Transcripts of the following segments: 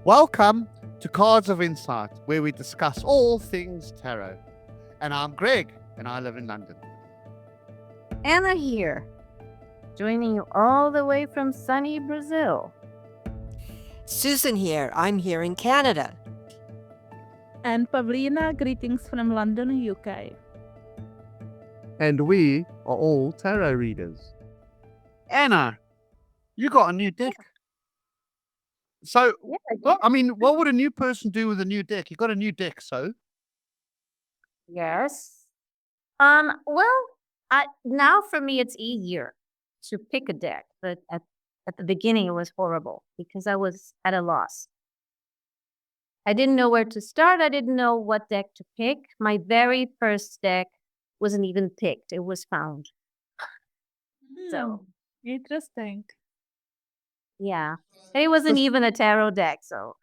Welcome to Cards of Insight, where we discuss all things tarot. And I'm Greg, and I live in London. Anna here, joining you all the way from sunny Brazil. Susan here. I'm here in Canada. And Pavlina, greetings from London, UK. And we are all tarot readers. Anna, you got a new deck. So, what would a new person do with a new deck? You got a new deck, so? Yes. Well, now for me it's easier to pick a deck, but at the beginning it was horrible because I was at a loss. I didn't know where to start. I didn't know what deck to pick. My very first deck wasn't even picked. It was found. So, Interesting. yeah. And it wasn't even a tarot deck, so.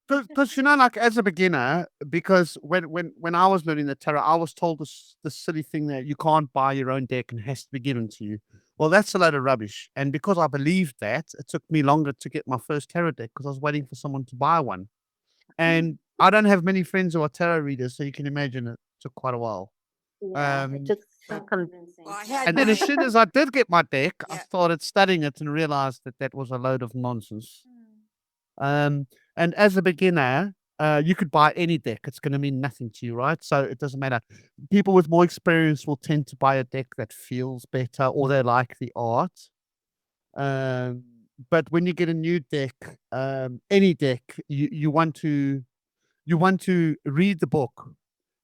Because like as a beginner, because when I was learning the tarot, I was told this silly thing that you can't buy your own deck and it has to be given to you. Well, that's a load of rubbish. And because I believed that, it took me longer to get my first tarot deck because I was waiting for someone to buy one. And I don't have many friends who are tarot readers, so you can imagine it took quite a while. Yeah, it took some but- convincing. Well, I had And then as my- soon as I did get my deck, I Yeah. started studying it and realized that that was a load of nonsense. And as a beginner, you could buy any deck. It's going to mean nothing to you, right? So it doesn't matter. People with more experience will tend to buy a deck that feels better or they like the art. But when you get a new deck, any deck, you want to read the book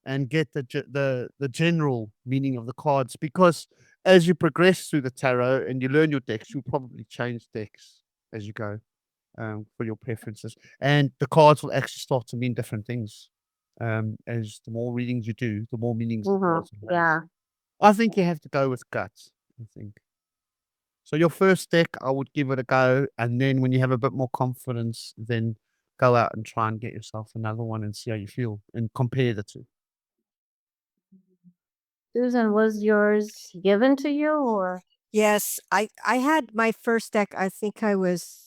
and get the general meaning of the cards because as you progress through the tarot and you learn your decks, you'll probably change decks as you go for your preferences, and the cards will actually start to mean different things. As the more readings you do, the more meanings the cards will have. Yeah. I think you have to go with guts. I think so. Your first deck, I would give it a go, and then when you have a bit more confidence, then go out and try and get yourself another one and see how you feel and compare the two. Susan, was yours given to you or? Yes, I had my first deck. I think I was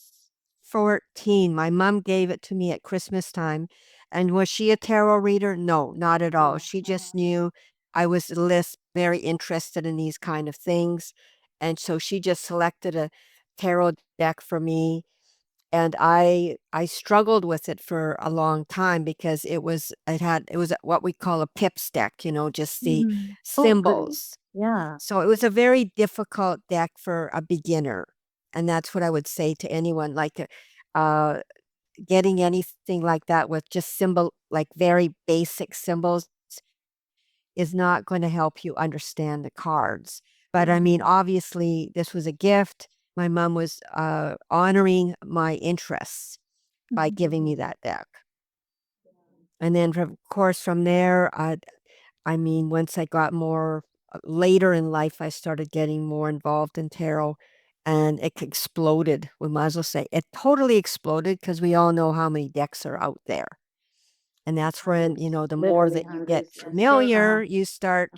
14. My mom gave it to me at Christmas time. And was she a tarot reader? No, not at all. She just knew I was very interested in these kind of things. And so she just selected a tarot deck for me. And I struggled with it for a long time because it was what we call a pips deck, just the Mhm. Oh, goody. symbols. Yeah. So it was a very difficult deck for a beginner. And that's what I would say to anyone, like uh, getting anything like that with just like very basic symbols is not going to help you understand the cards. But I mean, obviously, this was a gift. My mom was honoring my interests by giving me that deck. And then, of course, from there, I mean, once I got more later in life, I started getting more involved in tarot and it exploded. We might as well say it totally exploded because we all know how many decks are out there. And that's when, the more that you get familiar, you start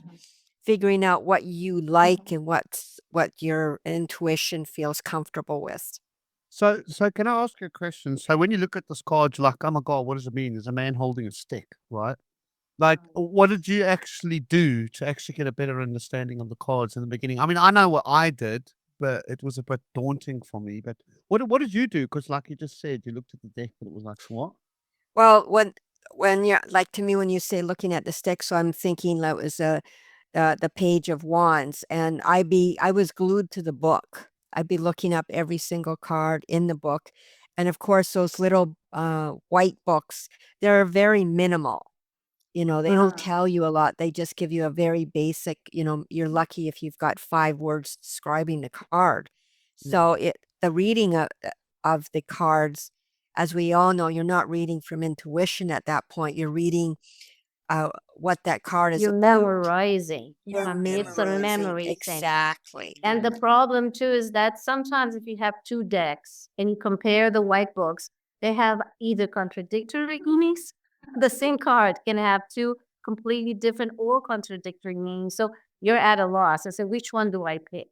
figuring out what you like and what your intuition feels comfortable with. So can I ask you a question? So when you look at this card, you're like, oh my god, what does it mean? There's a man holding a stick, right? Like, what did you actually do to actually get a better understanding of the cards in the beginning? I mean, I know what I did, but it was a bit daunting for me. But what did you do? Because, like you just said, you looked at the deck, and it was like, what? Well, when you're like to me when you say looking at the stick, so I'm thinking that was the page of wands, and I was glued to the book. I'd be looking up every single card in the book, and of course those little white books, they're very minimal. They don't tell you a lot. They just give you a very basic. You're lucky if you've got 5 words describing the card. So the reading of the cards, as we all know, you're not reading from intuition at that point. You're reading what that card is You're about. memorizing. I mean, it's a Memorizing. memory thing. Exactly. And the problem too is that sometimes if you have two decks and you compare the white books, they have either contradictory meanings. The same card can have two completely different or contradictory meanings. So you're at a loss. I said, which one do I pick?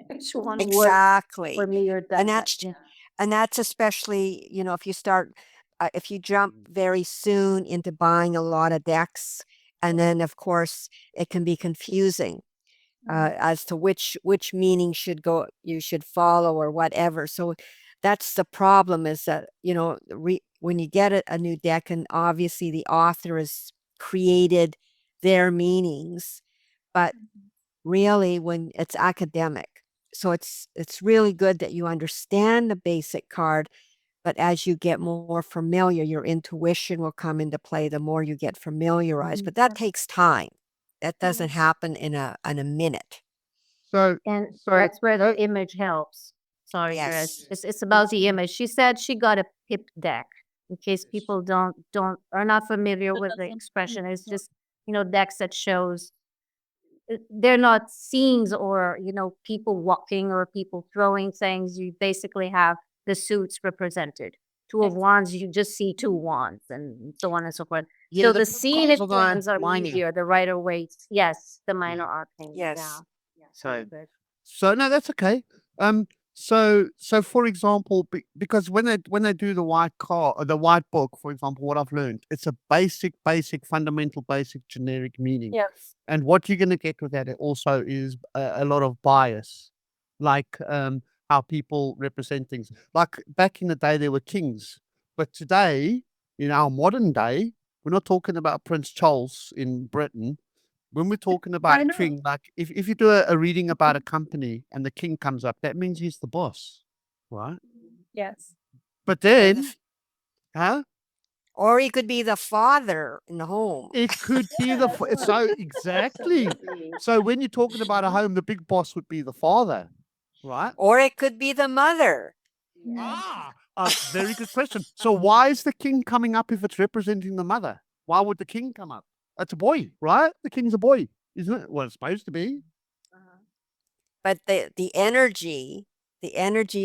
Which one works Exactly. for me or And doesn't? that's Yeah. And that's especially, if you start, if you jump very soon into buying a lot of decks, and then of course it can be confusing as to which meaning you should follow or whatever. So that's the problem is that, when you get a new deck and obviously the author has created their meanings, but really when it's academic. So it's really good that you understand the basic card, but as you get more familiar, your intuition will come into play the more you get familiarized. But that takes time. That doesn't happen in a minute. So, And so that's where the image helps. Sorry, Chris. Yes. It's about the image. She said she got a pip deck. In case people are not familiar with the expression, it's just decks that shows they're not scenes or people walking or people throwing things. You basically have the suits represented. Two of wands, you just see two wands, and so on and so forth. yeah, So the the pip scenic cards are ones are minor. easier. The Rider Waite, yes, the minor arcane. Yeah, Yes. yeah, So, very good. so no, that's okay. So for example, because when they do the white the white book, for example, what I've learned, it's a basic, fundamental, basic, generic meaning. Yes. And what you're going to get with that also is a lot of bias, like how people represent things. Like back in the day, there were kings, but today, in our modern day, we're not talking about Prince Charles in Britain. When we're talking about I know. king, like if you do a reading about a company and the king comes up, that means he's the boss, right? Yes. But Or then, huh? or he could be the father in the home. It could be the so exactly. So when you're talking about a home, the big boss would be the father, right? Or it could be the mother. Very good question. So why is the king coming up if it's representing the mother? Why would the king come up? It's a boy, right? The king's a boy, isn't it? Well, it's supposed to be. But the energy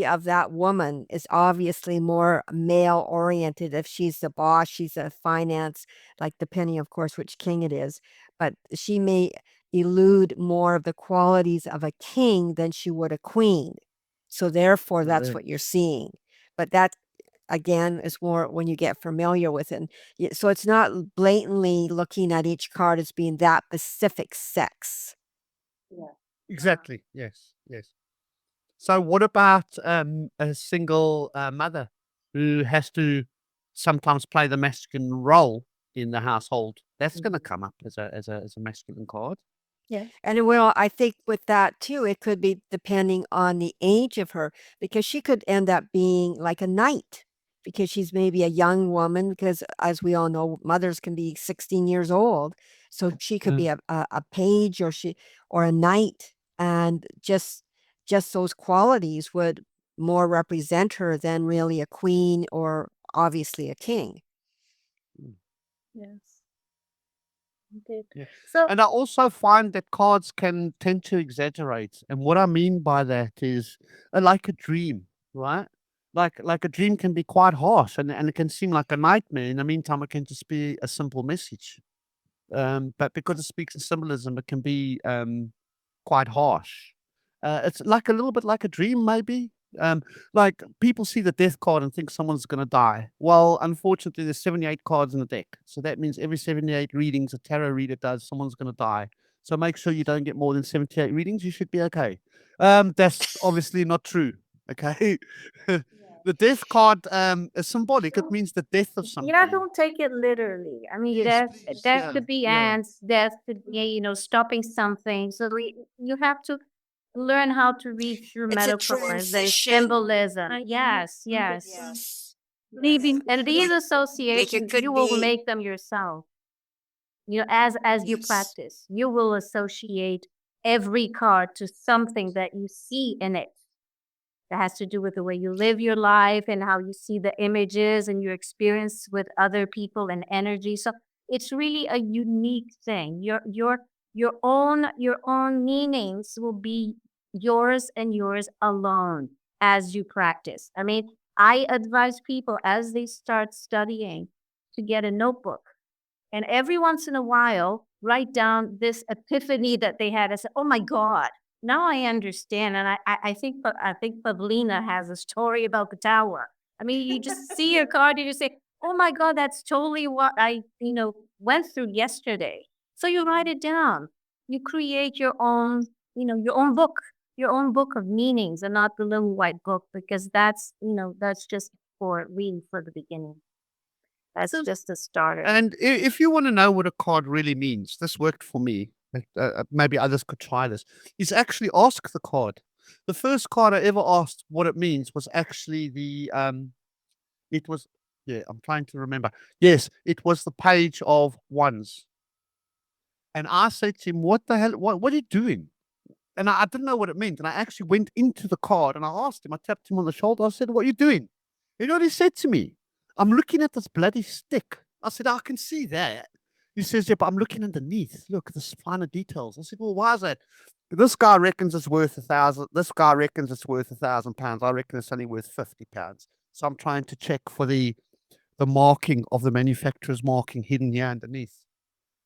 of that woman is obviously more male oriented. If she's the boss, she's a finance, like depending, of course, which king it is. But she may elude more of the qualities of a king than she would a queen. So therefore, that's what Correct. you're seeing. But that again is more when you get familiar with it. So it's not blatantly looking at each card as being that specific sex. Exactly. Yes. Yes. So what about a single mother who has to sometimes play the masculine role in the household? That's going to come up as a masculine card. Yes. And well, I think with that too, it could be depending on the age of her, because she could end up being like a knight because she's maybe a young woman, because as we all know, mothers can be 16 years old. So she could be a page or a knight, and just those qualities would more represent her than really a queen or obviously a king. Yes. Okay. Yeah. So And I also find that cards can tend to exaggerate. And what I mean by that is like a dream, right? Like a dream can be quite harsh and it can seem like a nightmare. In the meantime, it can just be a simple message. But because it speaks in symbolism, it can be quite harsh. It's like a little bit like a dream, maybe. Like people see the death card and think someone's going to die. Well, unfortunately, there's 78 cards in the deck, so that means every 78 readings a tarot reader does, someone's going to die. So make sure you don't get more than 78 readings. You should be okay. That's obviously not true. Okay, the death card is symbolic. It means the death of something. Yeah, don't take it literally. I mean, Yes, death please. death Yeah, could be yeah. ants, death could be, stopping something. So you have to learn how to read through It's a metaphors. There's transition. symbolism. Yes, yes. Yes. leaving And these Like it associations, you could will be. make them yourself. As you Yes. practice, you will associate every card to something that you see in it. That has to do with the way you live your life and how you see the images and your experience with other people and energy. So it's really a unique thing. Your own meanings will be yours and yours alone as you practice. I mean, I advise people as they start studying to get a notebook and every once in a while write down this epiphany that they had. I said, "Oh my God." now I understand, and I think Pavlina has a story about the tower. I mean, you just see your card, you just say, "Oh my God, that's totally what I went through yesterday." So you write it down. You create your own, your own book of meanings, and not the little white book, because that's just for reading for the beginning. That's So just a starter. And if you want to know what a card really means, this worked for me. Maybe others could try this. Is actually ask the card. The first card I ever asked what it means was actually It was yeah. I'm trying to remember. Yes, it was the page of ones, and I said to him, "What the hell? What are you doing?" And I didn't know what it meant, and I actually went into the card and I asked him. I tapped him on the shoulder. I said, "What are you doing?" You know what he said to me? "I'm looking at this bloody stick." I said, "I can see that." He says, "Yeah, but I'm looking underneath. Look at the finer details." I said, "Well, why is that?" This guy reckons it's worth 1,000. This guy reckons it's worth £1,000. I reckon it's only worth £50. So I'm trying to check for the marking of the manufacturer's marking hidden here underneath.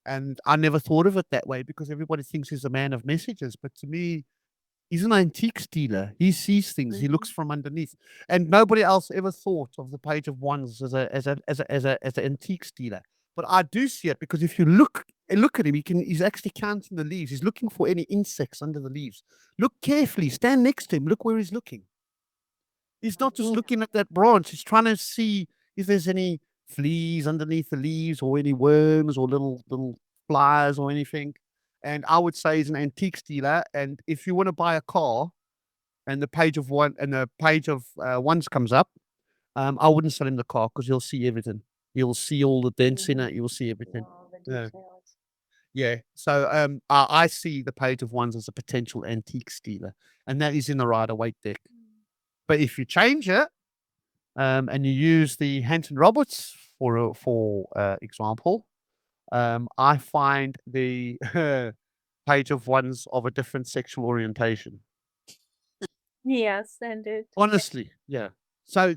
And I never thought of it that way because everybody thinks he's a man of messages. But to me, he's an antiques dealer. He sees things. He looks from underneath, and nobody else ever thought of the page of ones as an antiques dealer. But I do see it because if you look at him, he's actually counting the leaves. He's looking for any insects under the leaves. Look carefully. Stand next to him. Look where he's looking. He's not just looking at that branch. He's trying to see if there's any fleas underneath the leaves or any worms or little flies or anything. And I would say he's an antiques dealer. And if you want to buy a car and the page of ones comes up, I wouldn't sell him the car because he'll see everything. You'll see all the dents in it. You'll see everything. All the Yeah. details. Yeah. So I see the page of ones as a potential antiques dealer, and that is in the Rider Waite deck. But if you change it, and you use the Hampton Roberts for example, I find the page of ones of a different sexual orientation. yes, and it. Honestly, yeah. So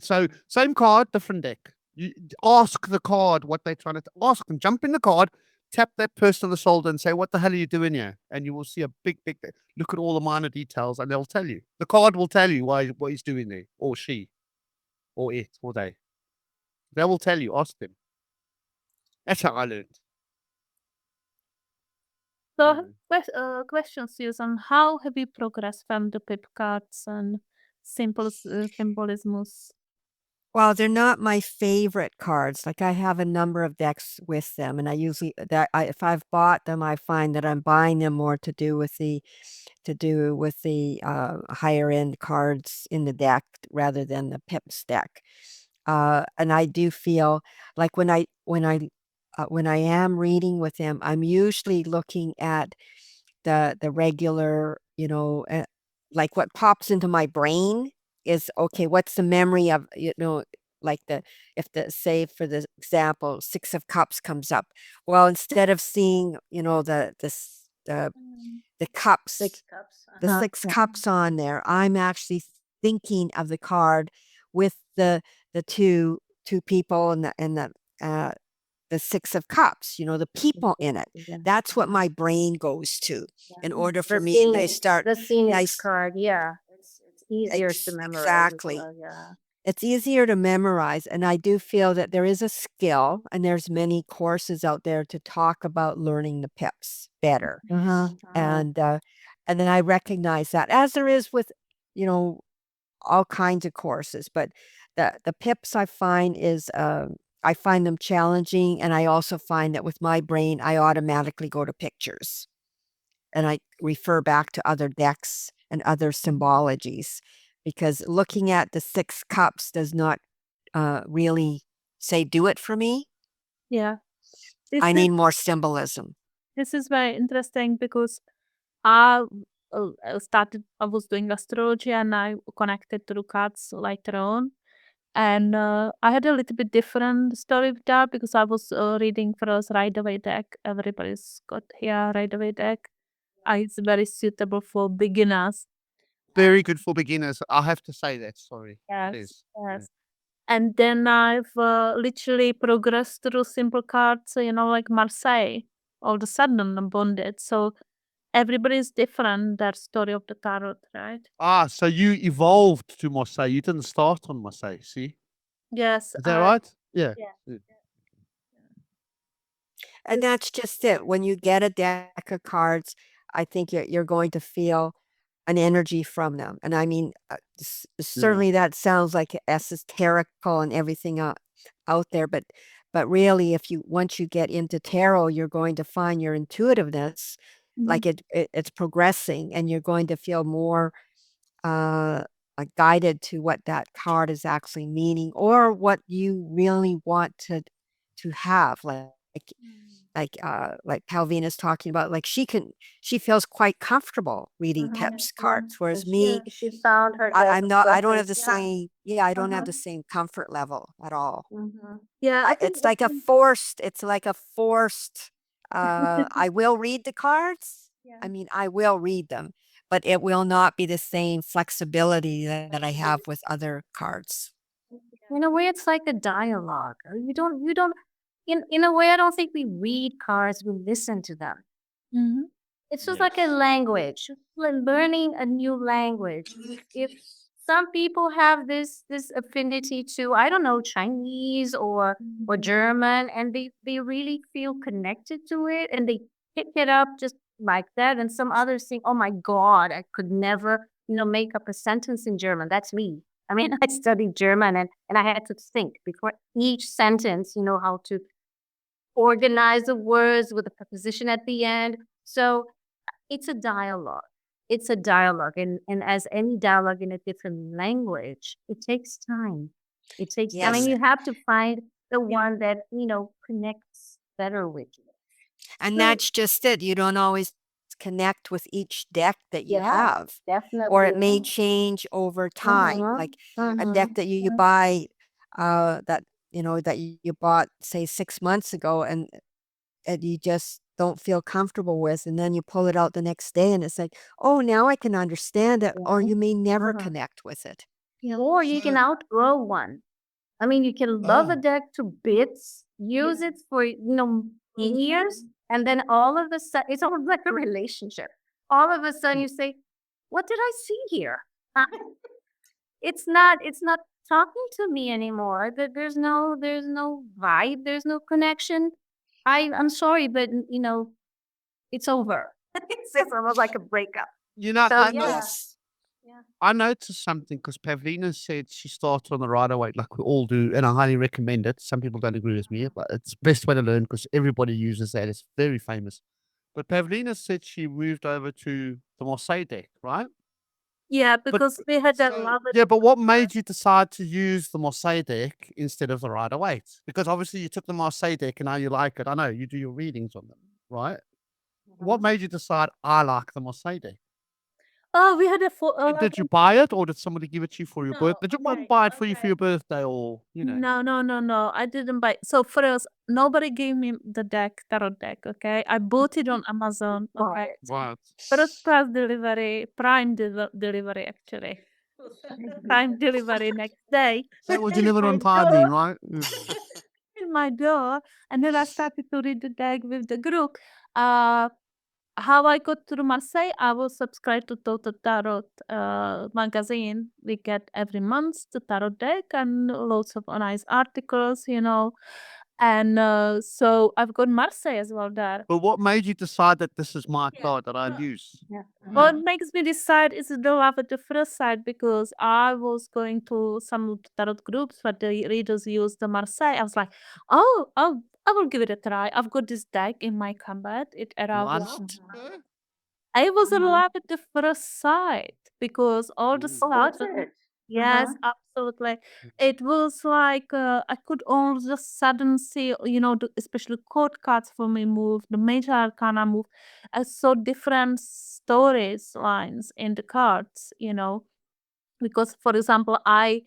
same card, different deck. You ask the card what they're trying to ask them. Jump in the card, tap that person on the shoulder, and say, "What the hell are you doing here?" And you will see a big look at all the minor details, and they'll tell you. The card will tell you what he's doing there, or she, or it, or they. They will tell you. Ask them. That's how I learned. So, question, Susan, how have you progressed from the pip cards and symbolisms? Well, they're not my favorite cards. Like I have a number of decks with them, and I usually if I've bought them, I find that I'm buying them more to do with the higher end cards in the deck rather than the pips deck. And I do feel like when I am reading with them, I'm usually looking at the regular, like what pops into my brain is okay, what's the memory of, like say for the example, Six of Cups comes up. Well, instead of seeing, the cups, Six cups. the six cups on there, I'm actually thinking of the card with the two people and the Six of Cups, the people in it. That's what my brain goes to in order for me to start. The scenic nice- card, yeah. It's easier to memorize. as Exactly. well, yeah. It's easier to memorize, and I do feel that there is a skill, and there's many courses out there to talk about learning the pips better. And then I recognize that, as there is with, all kinds of courses, but the pips I find them challenging, and I also find that with my brain, I automatically go to pictures, and I refer back to other decks and other symbologies, because looking at the Six Cups does not really say do it for me. Yeah. I need more symbolism. This is very interesting because I I was doing astrology and I connected to the cards later on. And I had a little bit different story with that because I was reading first Rider-Waite deck. Everybody's got here Rider-Waite deck. It's very suitable for beginners. Very good for beginners. I have to say that. Sorry. Yes, Please. yes. And then I've literally progressed through simple cards, like Marseille. All of a sudden, I'm bonded. So everybody is different, that story of the tarot, right? So you evolved to Marseille. You didn't start on Marseille, see? Yes, Is that right? Yeah. yeah. Yeah. And that's just it. When you get a deck of cards, I think you're going to feel an energy from them. And I mean, certainly that sounds like esoterical and everything out there, but really, if you once you get into tarot, you're going to find your intuitiveness, like it's progressing, and you're going to feel more like guided to what that card is actually meaning, or what you really want to have, like Calvina's talking about, like she feels quite comfortable reading Pep's cards, whereas me, She found her I'm not. I don't have the purpose. Yeah. same. Yeah, I don't have the same comfort level at all. Yeah, I think It's like a forced. It's like a forced. I will read the cards. Yeah. I mean, I will read them, but it will not be the same flexibility that I have with other cards. In a way, it's like a dialogue. You don't, in a way, I don't think we read cards, we listen to them. Mhm. It's just like a language, learning a new language. If some people have this affinity to, I don't know, Chinese or German, and they really feel connected to it, and they pick it up just like that. And some others think, oh my God, I could never, make up a sentence in German. That's me. I mean, I studied German, and I had to think before each sentence, how to organize the words with a preposition at the end. So it's a dialogue. It's a dialogue. And as any dialogue in a different language, it takes time. It takes time. And Yes, you have to find the one that, connects better with you. and that's just it. You don't always connect with each deck that you Yeah, have, definitely. or it may change over time. Like a deck that you buy, that that you bought, say, 6 months ago, and you just don't feel comfortable with, and then you pull it out the next day, and it's like, oh, now I can understand it, or you may never connect with it. Or you can outgrow one. I mean, you can love a deck to bits, use it for, years, and then all of a sudden, it's almost like a relationship. All of a sudden, you say, "What did I see here? It's not talking to me anymore. There's no vibe. There's no connection. I'm sorry, but it's over. It's almost like a breakup. You know, So I yeah, Yes. I noticed something because Pavlina said she started on the Rider Waite like we all do, and I highly recommend it. Some people don't agree with me, but it's the best way to learn because everybody uses that. It's very famous. But Pavlina said she moved over to the Marseille deck, right? Yeah, But because we had that so love it. yeah, but what made you decide to use the Marseille deck instead of the Rider Waite? Because obviously you took the Marseille deck and now you like it. I know you do your readings on them, right? What made you decide I like the Marseille deck? Oh, we had a Did you buy it or did somebody give it to you for your birthday? Did your mum okay, buy it for you for your birthday or, you know? no. I didn't buy. So first, nobody gave me the tarot deck. Okay, I bought it on Amazon. Okay, Right. first class delivery, delivery actually, prime delivery next day. That was delivered My on time then, door, right? in my door, and then I started to read the deck with the group. Uh, how I got to Marseille, I was subscribed to Total Tarot magazine. We get every month the tarot deck and lots of nice articles. And so I've got Marseille as well there. But what made you decide that this is my card that I use? What makes me decide is the love at the first sight, because I was going to some tarot groups where the readers use the Marseille. I was like, oh, I will give it a try. I've got this deck in my cupboard. It arrived. What? I was in love at the first sight because all the Ooh. stuff. Yes, absolutely. It was like I could all of a sudden see, especially court cards for me move, the major arcana move. I saw different stories lines in the cards. Because, for example, I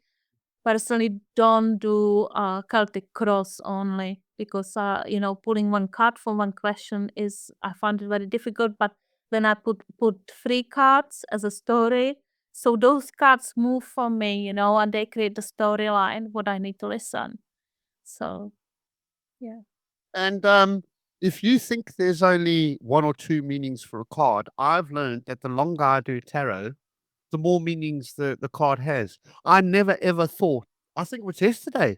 personally don't do Celtic cross only because pulling one card for one question is, I find it very difficult. But then I put three cards as a story, so those cards move for me, and they create the storyline what I need to listen. So yeah. And if you think there's only one or two meanings for a card, I've learned that the longer I do tarot, the more meanings the card has. I never ever thought, I think it was yesterday,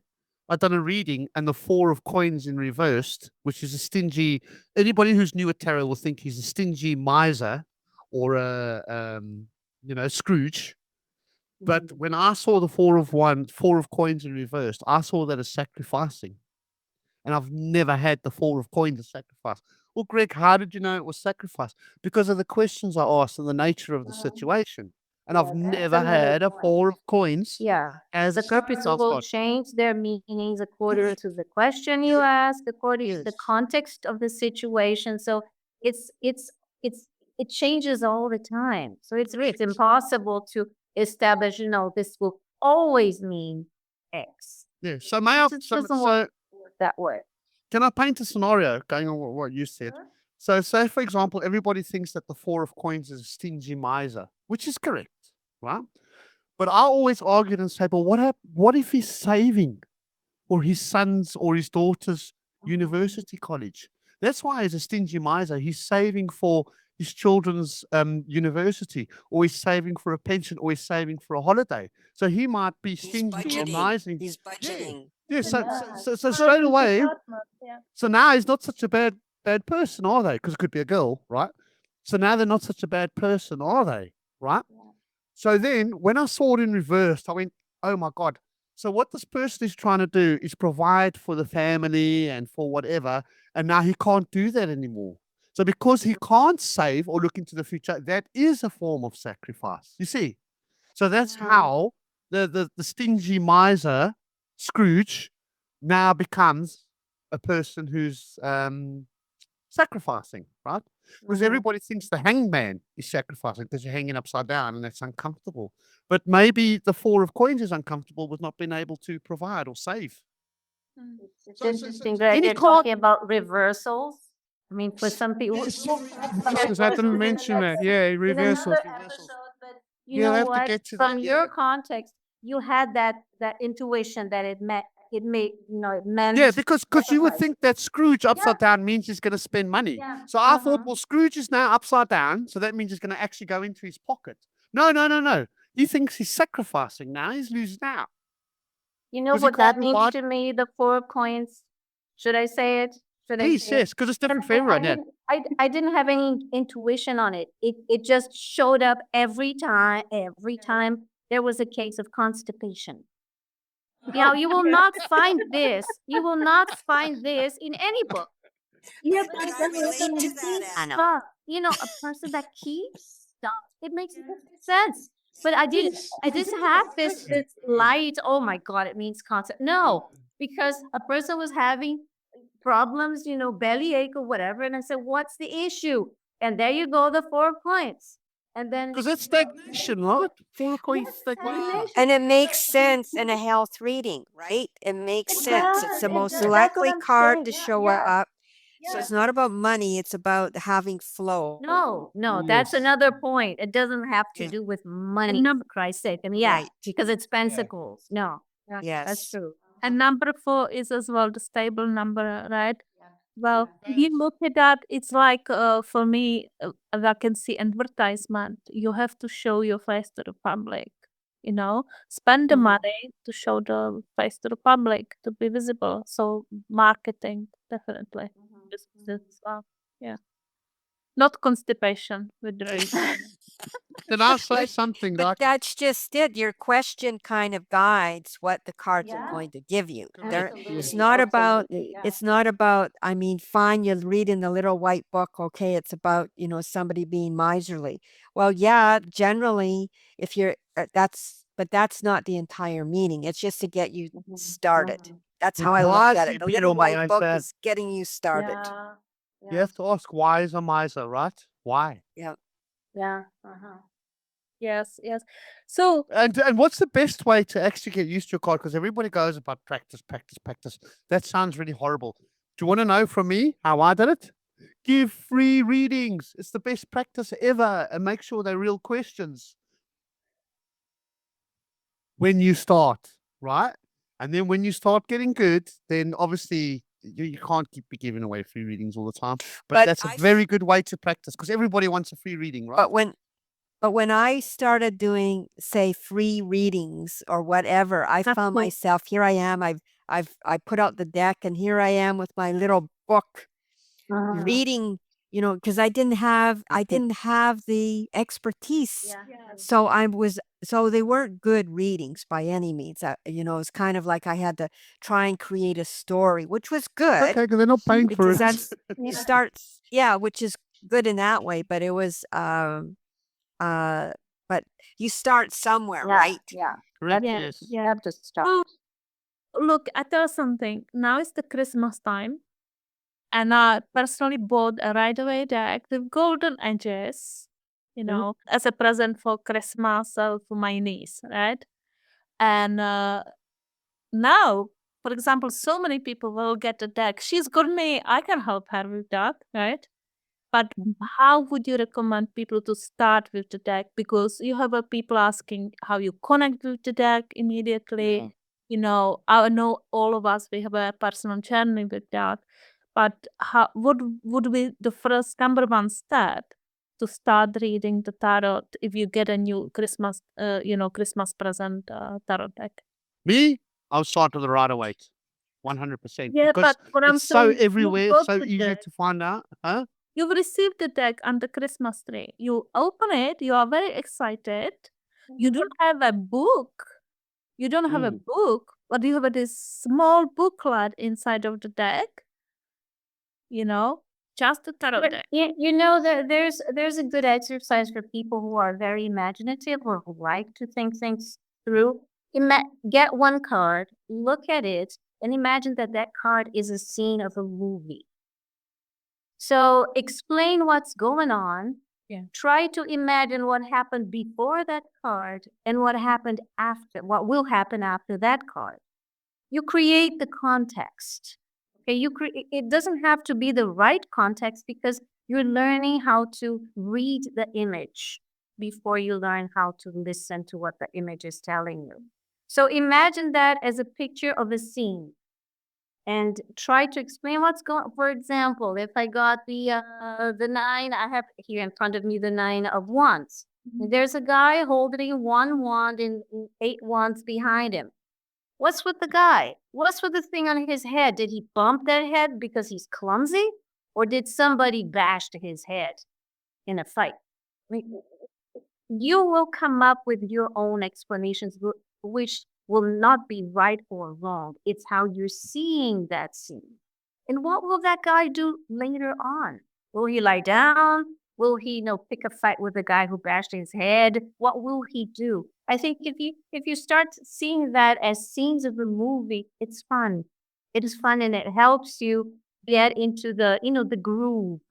I done a reading and the four of coins in reversed, which is a stingy, anybody who's new at tarot will think he's a stingy miser or Scrooge. But when I saw the four of coins in reversed, I saw that as sacrificing. And I've never had the four of coins as sacrifice. Well, Greg, how did you know it was sacrifice? Because of the questions I asked and the nature of the situation. And I've Yeah, that's never another had a point. four of coins Yeah. as a The people sacrifice will card. change their meanings according to the question you ask, according to the Yes. context of the situation. So it's it's it's it changes all the time. So it's impossible to establish, this will always mean X. Yeah. So may I, It just doesn't work that way. can I paint a scenario going on what you said? Sure. So say for example, everybody thinks that the four of coins is a stingy miser, which is correct, right? But I always argued and say, but what if he's saving for his son's or his daughter's university college? That's why he's a stingy miser. He's saving for his children's university, or he's saving for a pension, or he's saving for a holiday. So he might be He's stingy or budgeting. mising. He's budgeting. Yeah, so, Yeah. so straight away, Yeah. so now he's not such a bad person, are they? Because it could be a girl, right? So now they're not such a bad person, are they? Right? So then when I saw it in reverse, I went, oh my God. So what this person is trying to do is provide for the family and for whatever. And now he can't do that anymore. So because he can't save or look into the future, that is a form of sacrifice. You see? So that's how the stingy miser, Scrooge, now becomes a person who's sacrificing, right? Because everybody thinks the hangman is sacrificing because you're hanging upside down and that's uncomfortable. But maybe the four of coins is uncomfortable with not being able to provide or save. It's So interesting, Greg. any You're card, talking about reversals. I mean, for some people, because I didn't mention that. Yeah, in reversals. another episode, but you Yeah, I know have to what? get to From that. your context, you had that intuition that it meant it meant Yeah, because you would sacrifice. think that Scrooge Yeah. upside down means he's going to spend money. Yeah. So I thought, well, Scrooge is now upside down, so that means he's going to actually go into his pocket. No, no, no, no. He thinks he's sacrificing now. He's losing out. You know 'Cause he what that can't means provide- to me, the four of coins? Should I say it? Should I Please, say it? yes, because it's different for I everyone. Yeah. didn't, I didn't have any intuition on it. It just showed up every time. Every time there was a case of constipation. Now you will not find this. You will not find this in any book. Yeah, but I relate to that, Anna. Stuff. A person that keeps stuff. It makes sense. But I didn't have this light. Oh my God, it means constant. No, because a person was having problems, bellyache or whatever. And I said, what's the issue? And there you go, the 4 points. And then Because it's stagnation, right? Four of coins stagnation. And it makes sense in a health reading, right? It makes sense. It's the most likely card to show up. So it's not about money, it's about having flow. no, that's Yes. another point. It doesn't have to Yeah. do with money, for Christ's sake. I mean, yeah, Right. because it's pentacles. No, that's Yes. true. And number 4 is as well the stable number, right? Well, you look at that, it's like for me, vacancy advertisement. You have to show your face to the public, spend the money to show the face to the public to be visible. So marketing, definitely. This as well. Yeah. Not constipation with the reading. Did I say something But like that's just it. Your question kind of guides what the cards are going to give you. It's not about I mean, fine, you're reading the little white book, okay, it's about, somebody being miserly. Well, yeah, generally, if you're but that's not the entire meaning. It's just to get you started. That's how I look at it. The little white book is getting you started. you have to ask why is a miser, right? Why? Yeah. Yeah. Yes, yes. So And what's the best way to actually get used to your card? Because everybody goes about practice, practice, practice. That sounds really horrible. Do you want to know from me how I did it? Give free readings. It's the best practice ever. And make sure they're real questions when you start, right? And then when you start getting good, then obviously you can't be giving away free readings all the time. But But that's a very good way to practice because everybody wants a free reading, right? But when I started doing, say, free readings or whatever, I That's found cool. myself, here I am, I put out the deck and here I am with my little book reading, because I didn't have the expertise. Yeah. So they weren't good readings by any means. It's kind of like I had to try and create a story, which was good Okay, because they're not paying for because it. that's you start, yeah, which is good in that way, but it was but you start somewhere, right? Yeah. Correct, Yeah, yes. You have to start. Oh, look, I tell something. Now is the Christmas time, and I personally bought a Rider deck with golden edges, as a present for Christmas for my niece, right? And now, for example, so many people will get a deck. She's got me. I can help her with that, right? But how would you recommend people to start with the deck? Because you have people asking how you connect with the deck immediately. I know all of us, we have a personal journey with that. But how would be the first number one step to start reading the tarot if you get a new Christmas, Christmas present tarot deck? Me, I'll start with the Rider Waite. 100%. Yeah, Because but what I'm it's so saying, you everywhere, got so the easy deck. to find out. Huh? You've received the deck under Christmas tree. You open it, you are very excited. You don't have a book. You don't have a book, but you have this small booklet inside of the deck, just a tarot But deck. that there's a good exercise for people who are very imaginative or who like to think things through. Get one card, look at it, and imagine that that card is a scene of a movie. So explain what's going on. Yeah. Try to imagine what happened before that card and what happened after, what will happen after that card. You create the context. Okay, it doesn't have to be the right context because you're learning how to read the image before you learn how to listen to what the image is telling you. So imagine that as a picture of a scene and try to explain what's going. For example, if I got the nine, I have here in front of me the nine of wands. And there's a guy holding one wand and 8 wands behind him. What's with the guy? What's with the thing on his head? Did he bump that head because he's clumsy? Or did somebody bash his head in a fight? I mean, you will come up with your own explanations, which will not be right or wrong. It's how you're seeing that scene. And what will that guy do later on? Will he lie down? Will he, pick a fight with the guy who bashed his head? What will he do? I think if you start seeing that as scenes of the movie, it's fun. It is fun and it helps you get into the groove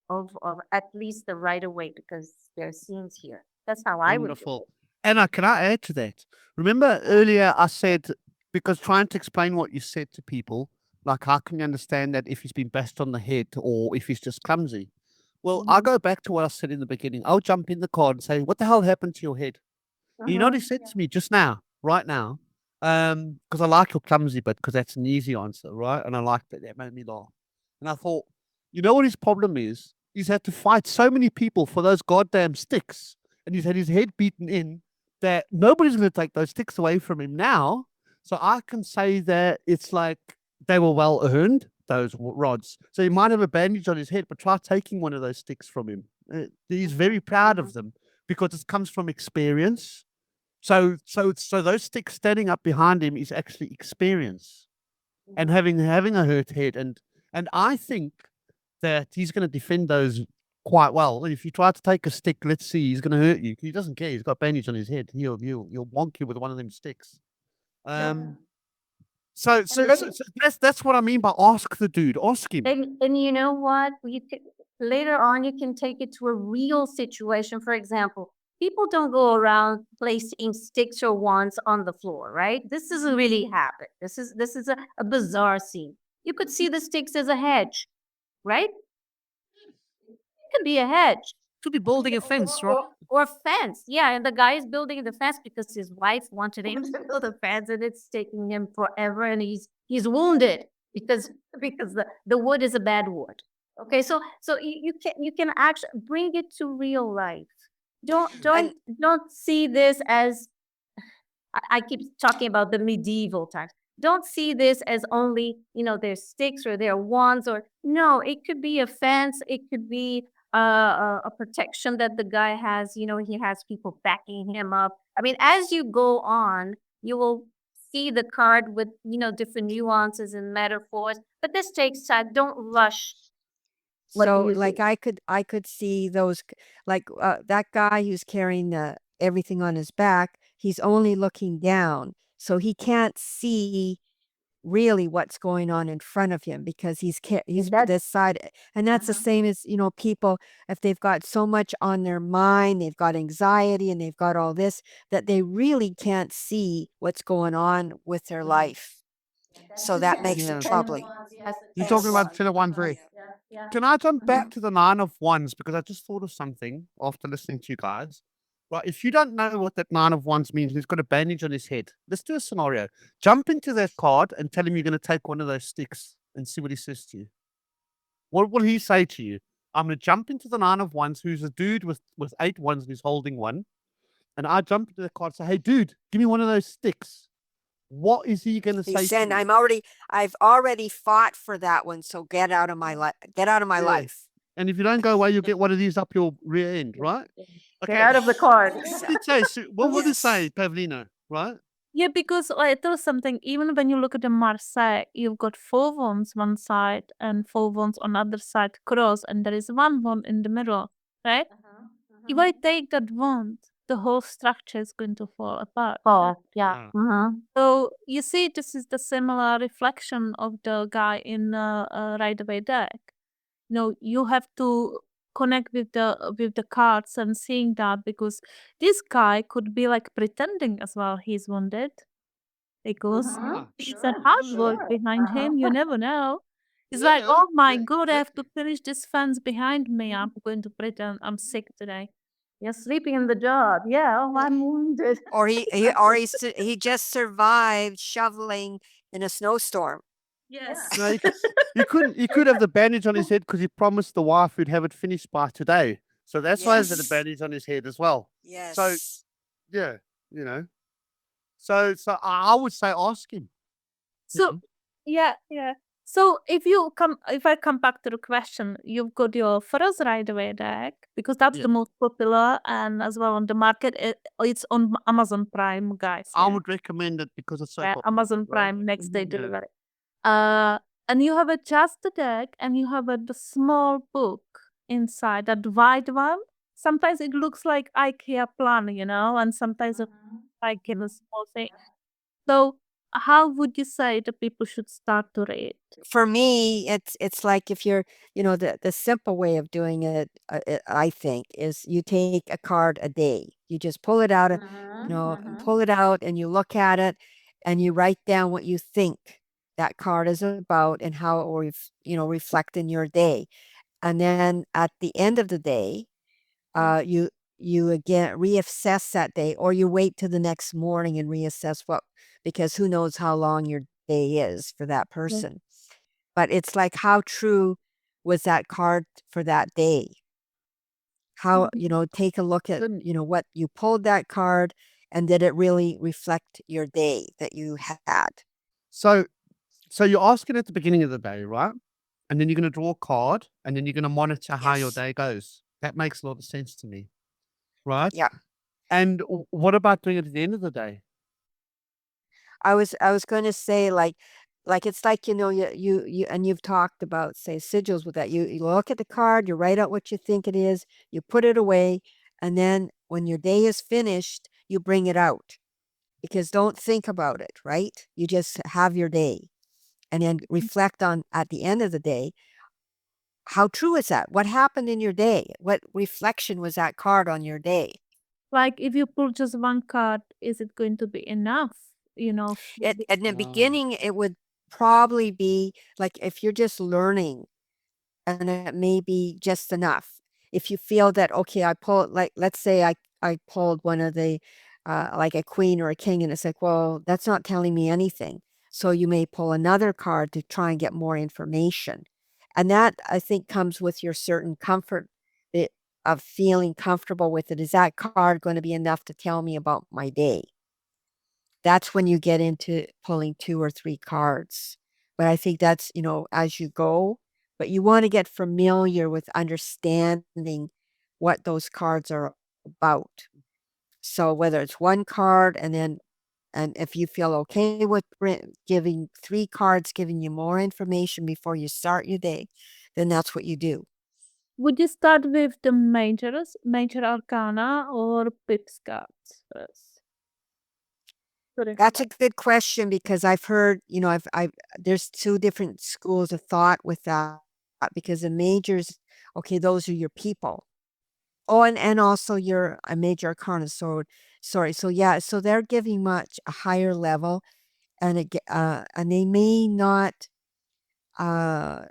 of at least the right away because there are scenes here. That's how I would do Wonderful. it. Anna, can I add to that? Remember earlier I said, because trying to explain what you said to people, like how can you understand that if he's been bashed on the head or if he's just clumsy? Well, I go back to what I said in the beginning. I'll jump in the car and say, what the hell happened to your head? You know what he said to me just now, right now? Because I like your clumsy bit, because that's an easy answer, right? And I liked it. That made me laugh. And I thought, you know what his problem is? He's had to fight so many people for those goddamn sticks. And he's had his head beaten in that nobody's going to take those sticks away from him now. So I can say that it's like they were well earned, those rods. So he might have a bandage on his head, but try taking one of those sticks from him. He's very proud of them because it comes from experience. So those sticks standing up behind him is actually experience and having a hurt head. And I think that he's going to defend those quite well. If you try to take a stick, let's see, he's going to hurt you. He doesn't care. He's got a bandage on his head. He'll wonk you with one of them sticks. So that's what I mean by ask the dude. Ask him. And you know what? Later on, you can take it to a real situation. For example, people don't go around placing sticks or wands on the floor, right? This doesn't really happen. This is a bizarre scene. You could see the sticks as a hedge, right? It could be a hedge. Could be building a fence, right? Or a fence. Yeah, and the guy is building the fence because his wife wanted him to build a fence and it's taking him forever and he's wounded. because the wood is a bad wood. Okay, so you can actually bring it to real life. Don't see this as I keep talking about the medieval times. Don't see this as only, there's sticks or there are wands or no, it could be a fence, it could be a protection that the guy has, he has people backing him up. I mean, as you go on, you will see the card with, different nuances and metaphors, but this takes time. Don't rush what So you like do. I could see those like that guy who's carrying everything on his back, he's only looking down. So he can't see really what's going on in front of him because he's That this side, and that's the same as people, if they've got so much on their mind, they've got anxiety and they've got all this, that they really can't see what's going on with their life, so that makes it Yeah. troubling. Yes, You're Ten of talking about Wands. 10 of Wands, very. Yeah. Can I jump back Mhm. to the 9 of Wands? Because I just thought of something after listening to you guys. Right, if you don't know what that 9 of Wands means, he's got a bandage on his head. Let's do a scenario. Jump into that card and tell him you're going to take one of those sticks and see what he says to you. What will he say to you? I'm going to jump into the 9 of Wands, who's a dude with 8 wands and he's holding one. And I jump into the card and say, hey, dude, give me one of those sticks. What is he going to He's say to saying, you? I've already fought for that one, so get out of my Yeah. life. And if you don't go away, you'll get one of these up your rear end, right? Get Okay. out of the card. What would it say? What would it Yes. say, Pavlina? Right? Yeah, because I tell something, even when you look at the Marseille, you've got 4 wands one side and 4 wands on other side cross, and there is one wand in the middle, right? If I take that wand, the whole structure is going to fall apart. Oh, yeah. Ah. Mm-hmm. So you see, this is the similar reflection of the guy in Ride Away deck. You have to connect with the cards and seeing that, because this guy could be like pretending as well he's wounded, because Ah, it's a sure, hard sure. work behind him. You never know. It's Yeah, like, yeah, oh my yeah, god, I have to exactly. finish this fence behind me. I'm going to pretend I'm sick today. You're sleeping in the job. Yeah. Oh, I'm wounded. Or he just survived shoveling in a snowstorm. Yes. No, he could have the bandage on his head because he promised the wife he'd have it finished by today. So that's why he's got a Yes. bandage on his head as well. So Yes. yeah, you know. So I would say ask him. So yeah, yeah. So if I come back to the question, you've got your first Ride Away deck, because that's Yeah. the most popular and as well on the market. It's on Amazon Prime, guys. I Yeah, would recommend it because it's so yeah, popular, Amazon right? Prime next day Yeah. delivery. Uh, and you have just the deck, and you have the small book inside, that white one. Sometimes it looks like IKEA plan, and sometimes it's like in a small thing. So, how would you say the people should start to read? For me, it's like, if you're, the simple way of doing it, I think, is you take a card a day. You just pull it out, pull it out, and you look at it, and you write down what you think that card is about and how it will, reflect in your day. And then at the end of the day, you again reassess that day, or you wait till the next morning and reassess because who knows how long your day is for that person. But it's like, how true was that card for that day? How, take a look at, Then what you pulled that card, and did it really reflect your day that you had? so you're asking at the beginning of the day, right? And then you're gonna draw a card and then you're gonna monitor how your Yes. day goes. That makes a lot of sense to me, right? Yeah. And what about doing it at the end of the day? I was gonna say, like it's like, and you've talked about, say, sigils with that. You look at the card, you write out what you think it is, you put it away, and then when your day is finished, you bring it out. Because don't think about it, right? You just have your day, and then reflect on, at the end of the day, how true is that? What happened in your day? What reflection was that card on your day? Like, if you pull just one card, is it going to be enough? In the Ah, beginning, it would probably be like, if you're just learning, and it may be just enough. If you feel that, okay, I pulled, like, let's say I pulled one of the, like a queen or a king, and it's like, well, that's not telling me anything. So you may pull another card to try and get more information. And that, I think, comes with your certain comfort of feeling comfortable with it. Is that card going to be enough to tell me about my day? That's when you get into pulling 2 or 3 cards. But I think that's, as you go, but you wanna get familiar with understanding what those cards are about. So whether it's 1 card and if you feel okay with giving 3 cards, giving you more information before you start your day, then that's what you do. Would you start with the major arcana, or pips cards first? That's a good question because I've heard, there's 2 different schools of thought with that because the majors, okay, those are your people. Oh, and also your a major arcana. So sorry. So yeah, so they're giving much a higher level, and they may not uh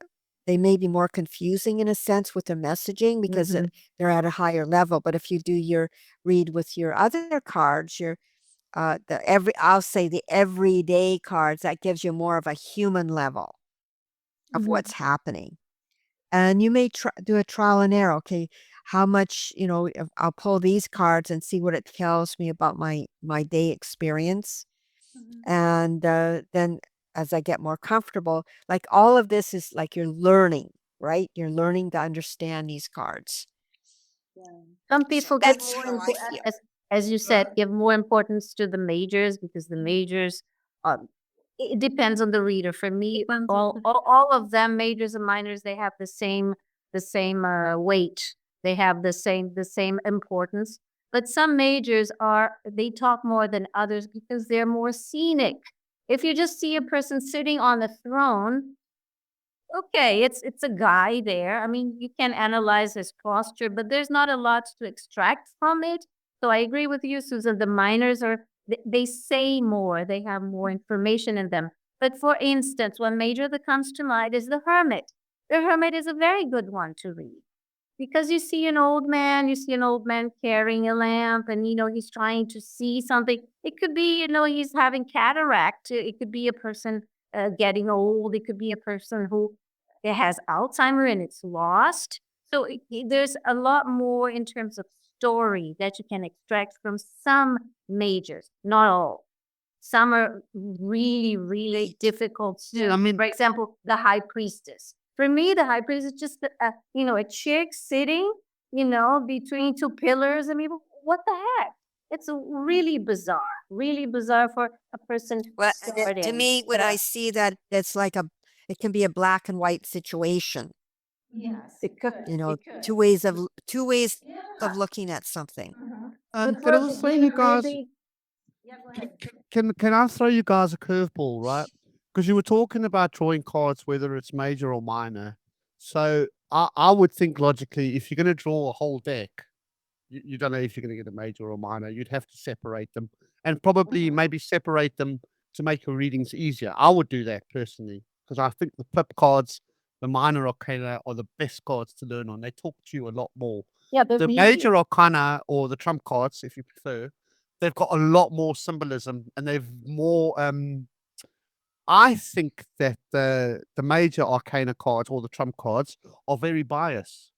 they may be more confusing in a sense with the messaging because they're at a higher level. But if you do your read with your other cards, I'll say the everyday cards, that gives you more of a human level of what's happening. And you may do a trial and error. Okay, how much, if I'll pull these cards and see what it tells me about my day experience. And then as I get more comfortable, like all of this is like you're learning, right? You're learning to understand these cards. Some So people give that's more how I feel. as you said, give more importance to the majors because the majors, um, it depends on the reader. For me, all of them, majors and minors, they have the same weight. They have the same importance. But some majors they talk more than others because they're more scenic. If you just see a person sitting on a throne, okay, it's a guy there. I mean, you can analyze his posture, but there's not a lot to extract from it. So I agree with you, Susan. The minors they say more, they have more information in them. But for instance, one major that comes to mind is the hermit. The hermit is a very good one to read because you see an old man carrying a lamp and he's trying to see something. It could be, he's having cataract. It could be a person getting old. It could be a person who has Alzheimer and it's lost. So there's a lot more in terms of story that you can extract from some majors, not all. Some are really, really difficult. Yeah, I mean, For example, the high priestess. For me, the high priestess is just a chick sitting, between two pillars. I mean, what the heck? It's really bizarre for a person Well, and to starting. me, when I see that, it can be a black and white situation. Yes, it could. Two ways of looking at something. But can for I a just throw you beginner, guys? yeah, go ahead. Can I throw you guys a curveball, right? Because you were talking about drawing cards, whether it's major or minor. So I would think logically, if you're going to draw a whole deck, you don't know if you're going to get a major or minor. You'd have to separate them and probably maybe separate them to make your readings easier. I would do that personally because I think the pip cards, the minor arcana, are the best cards to learn on. They talk to you a lot more. Yeah, they're The really major arcana or the trump cards, if you prefer, they've got a lot more symbolism and they've more. I think that the major arcana cards or the trump cards are very biased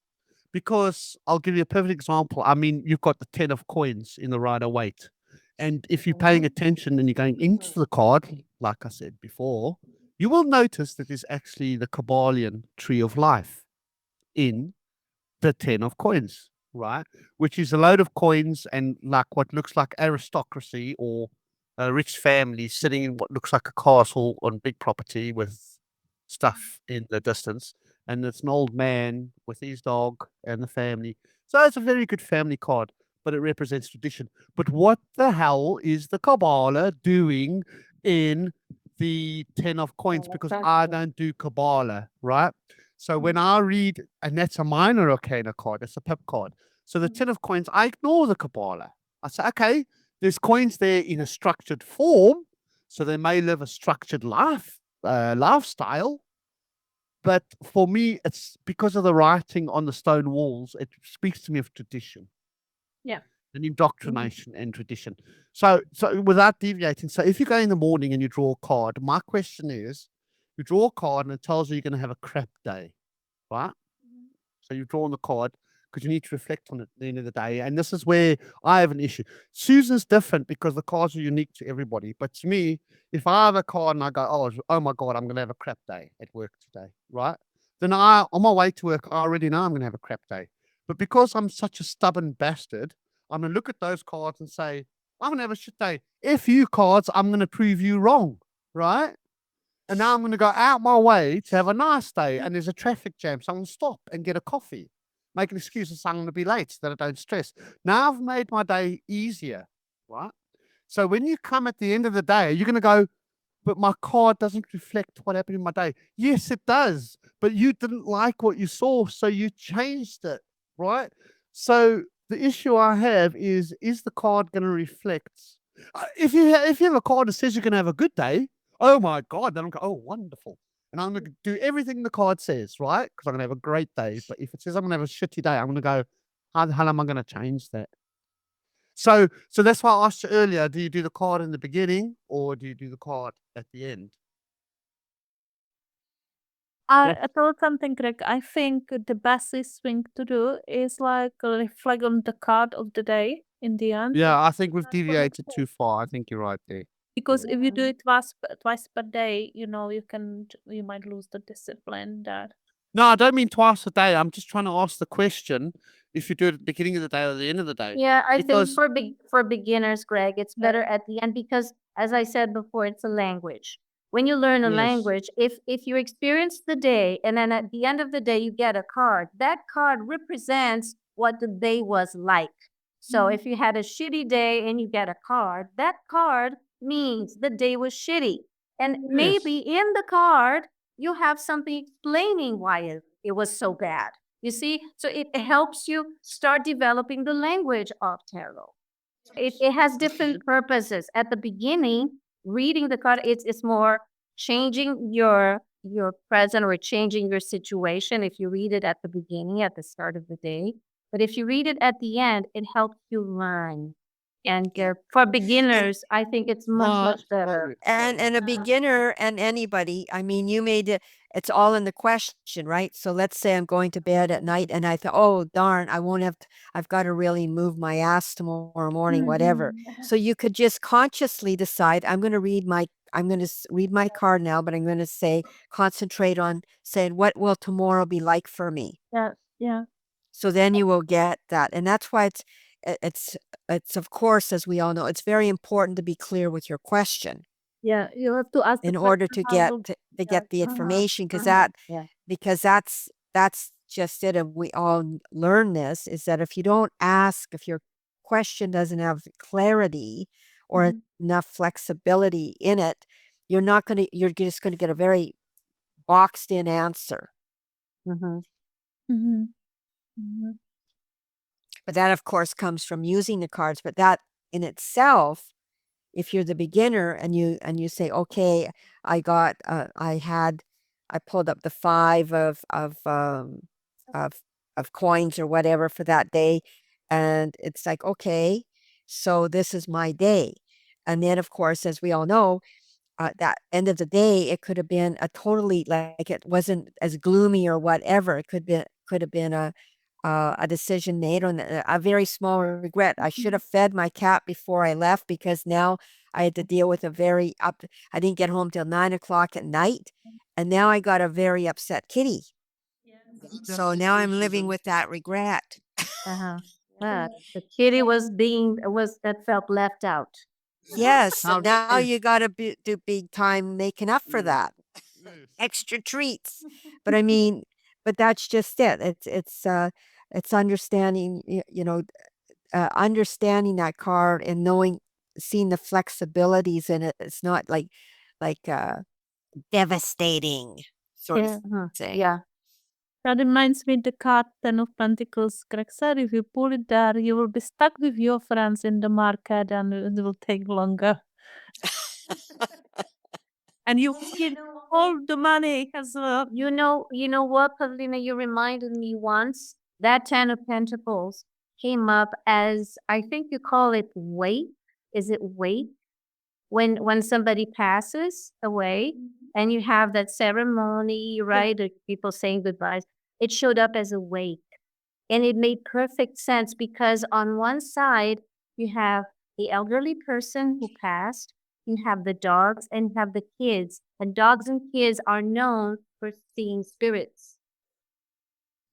because I'll give you a perfect example. I mean, you've got the 10 of coins in the Rider Waite. And if you're paying attention and you're going into the card, like I said before, you will notice that there's actually the Kabbalion tree of life in the 10 of coins, right? Which is a load of coins and like what looks like aristocracy or a rich family sitting in what looks like a castle on big property with stuff in the distance. And it's an old man with his dog and the family. So it's a very good family card, but it represents tradition. But what the hell is the Kabbalah doing in the 10 of coins? Because I don't do Kabbalah, right? So when I read, and that's a minor arcana card, it's a pip card. So the 10 of coins, I ignore the Kabbalah. I say, okay, there's coins there in a structured form, so they may live a structured lifestyle. But for me, it's because of the writing on the stone walls, it speaks to me of tradition. Yeah. and indoctrination and tradition. So without deviating, so if you go in the morning and you draw a card, my question is, you draw a card and it tells you you're going to have a crap day, right? So you've drawn the card because you need to reflect on it at the end of the day. And this is where I have an issue. Susan's different because the cards are unique to everybody. But to me, if I have a card and I go, oh my God, I'm going to have a crap day at work today, right? Then on my way to work, I already know I'm going to have a crap day. But because I'm such a stubborn bastard, I'm going to look at those cards and say, I'm going to have a shit day. If you cards, I'm going to prove you wrong, right? And now I'm going to go out my way to have a nice day, and there's a traffic jam, so I'm going to stop and get a coffee, make an excuse and say I'm going to be late so that I don't stress. Now I've made my day easier, right? So when you come at the end of the day, you're going to go, but my card doesn't reflect what happened in my day. Yes, it does, but you didn't like what you saw, so you changed it, right? So the issue I have is the card going to reflect? If you have a card that says you're going to have a good day, oh my God, then I'm going, oh, wonderful. And I'm going to do everything the card says, right? Because I'm going to have a great day. But if it says I'm going to have a shitty day, I'm going to go, how the hell am I going to change that? So that's why I asked you earlier, do you do the card in the beginning or do you do the card at the end? I told something, Greg. I think the best thing to do is like reflect on the card of the day in the end. Yeah, I think we've deviated too far. I think you're right there. Because if you do it twice per day, you might lose the discipline that. No, I don't mean twice a day. I'm just trying to ask the question if you do it at the beginning of the day or the end of the day. Yeah, I think Because for beginners, Greg, it's better at the end because, as I said before, it's a language. When you learn a Yes. language, if you experience the day and then at the end of the day you get a card, that card represents what the day was like. So if you had a shitty day and you get a card, that card means the day was shitty. And maybe in the card you have something explaining why it was so bad. You see, so it helps you start developing the language of tarot. It has different purposes. At the beginning, reading the card, it's more changing your present or changing your situation if you read it at the beginning, at the start of the day. But if you read it at the end, it helps you learn. And for beginners, I think it's much better. And a beginner and anybody, I mean, you made it, it's all in the question, right? So let's say I'm going to bed at night and I thought, oh, darn, I won't have, I've got to really move my ass tomorrow morning, whatever. So you could just consciously decide, I'm going to read read my card now, but I'm going to say, concentrate on saying, what will tomorrow be like for me? Yeah. So then you will get that. And that's why it's of course, as we all know, it's very important to be clear with your question Yeah, you have to ask the in order question to how get the information because Yeah. that's just it. And we all learn this is that if you don't ask, if your question doesn't have clarity or enough flexibility in it, you're just gonna get a very boxed in answer. Mhm. Mhm. Mhm. But that, of course, comes from using the cards. But that in itself, if you're the beginner and you say, okay, I pulled up the five of of coins or whatever for that day, and it's like, okay, so this is my day. And then, of course, as we all know, that end of the day, it could have been a totally like it wasn't as gloomy or whatever. It could have been a decision made on a very small regret. I should have fed my cat before I left because now I had to deal with a very up. I didn't get home till 9 o'clock at night, and now I got a very upset kitty. So now I'm living with that regret. Uh-huh. The kitty that felt left out. Yes, so How now true. you got to do big time making up for that. Extra treats. But I mean, but that's just it. It's understanding, understanding that card and seeing the flexibilities in it. It's not like devastating sort of thing. Yeah. That reminds me the card Ten of Pentacles. Greg said if you pull it there, you will be stuck with your friends in the market and it will take longer. And you get all the money as well. You know what, Paulina, you reminded me once, that Ten of Pentacles came up as, I think you call it wake. Is it wake? When somebody passes away and you have that ceremony, right? The people saying goodbyes. It showed up as a wake. And it made perfect sense because on one side, you have the elderly person who passed, you have the dogs, and you have the kids. And dogs and kids are known for seeing spirits.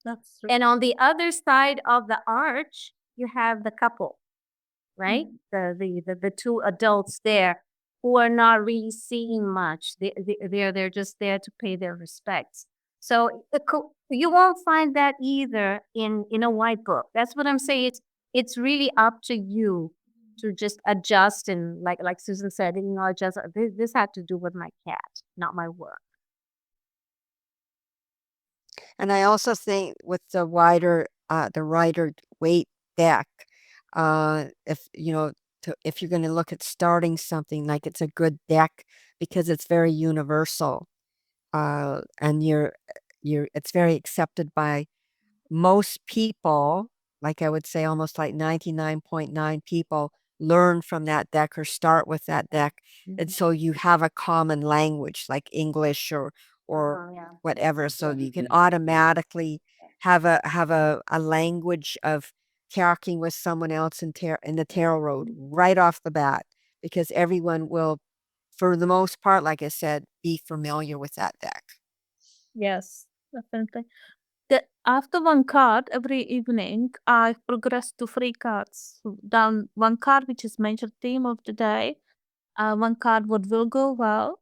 That's true. And on the other side of the arch, you have the couple, right? The two adults there who are not really seeing much. They're just there to pay their respects. So you won't find that either in a white book. That's what I'm saying. It's really up to you to just adjust and like Susan said, adjust. This had to do with my cat, not my work. And I also think with the wider weight deck, if if you're going to look at starting something, like it's a good deck because it's very universal, and it's very accepted by most people. Like I would say, almost like 99.9 people learn from that deck or start with that deck, and so you have a common language like English or Yeah. whatever, so you can automatically have a language of talking with someone else in the tarot road right off the bat, because everyone will, for the most part, like I said, be familiar with that deck. Yes, definitely. After one card every evening, I progress to three cards. Down one card, which is major theme of the day, one card what will go well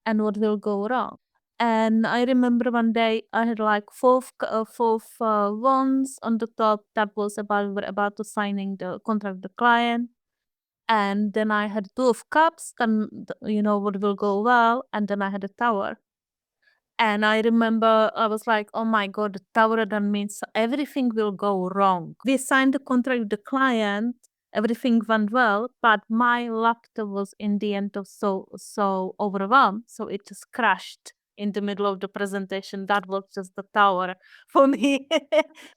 and what will go wrong. And I remember one day I had like four ones on the top that was about we're about to signing the contract with the client. And then I had two of cups, and what will go well, and then I had a tower. And I remember I was like, oh my God, the tower that means everything will go wrong. We signed the contract with the client, everything went well, but my laptop was in the end of so overwhelmed. So it just crashed in the middle of the presentation. That was just the tower for me.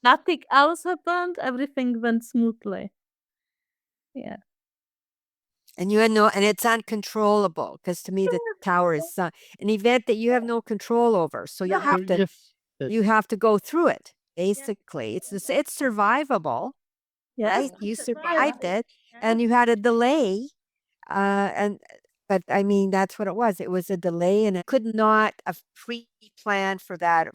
Nothing else happened. Everything went smoothly. Yeah. And and it's uncontrollable, because to me the tower is an event that you have no control over. So you have to go through it. Basically, it's survivable, right? You survived it, and you had a delay, and but I mean that's what it was. It was a delay, and it could not have pre-planned for that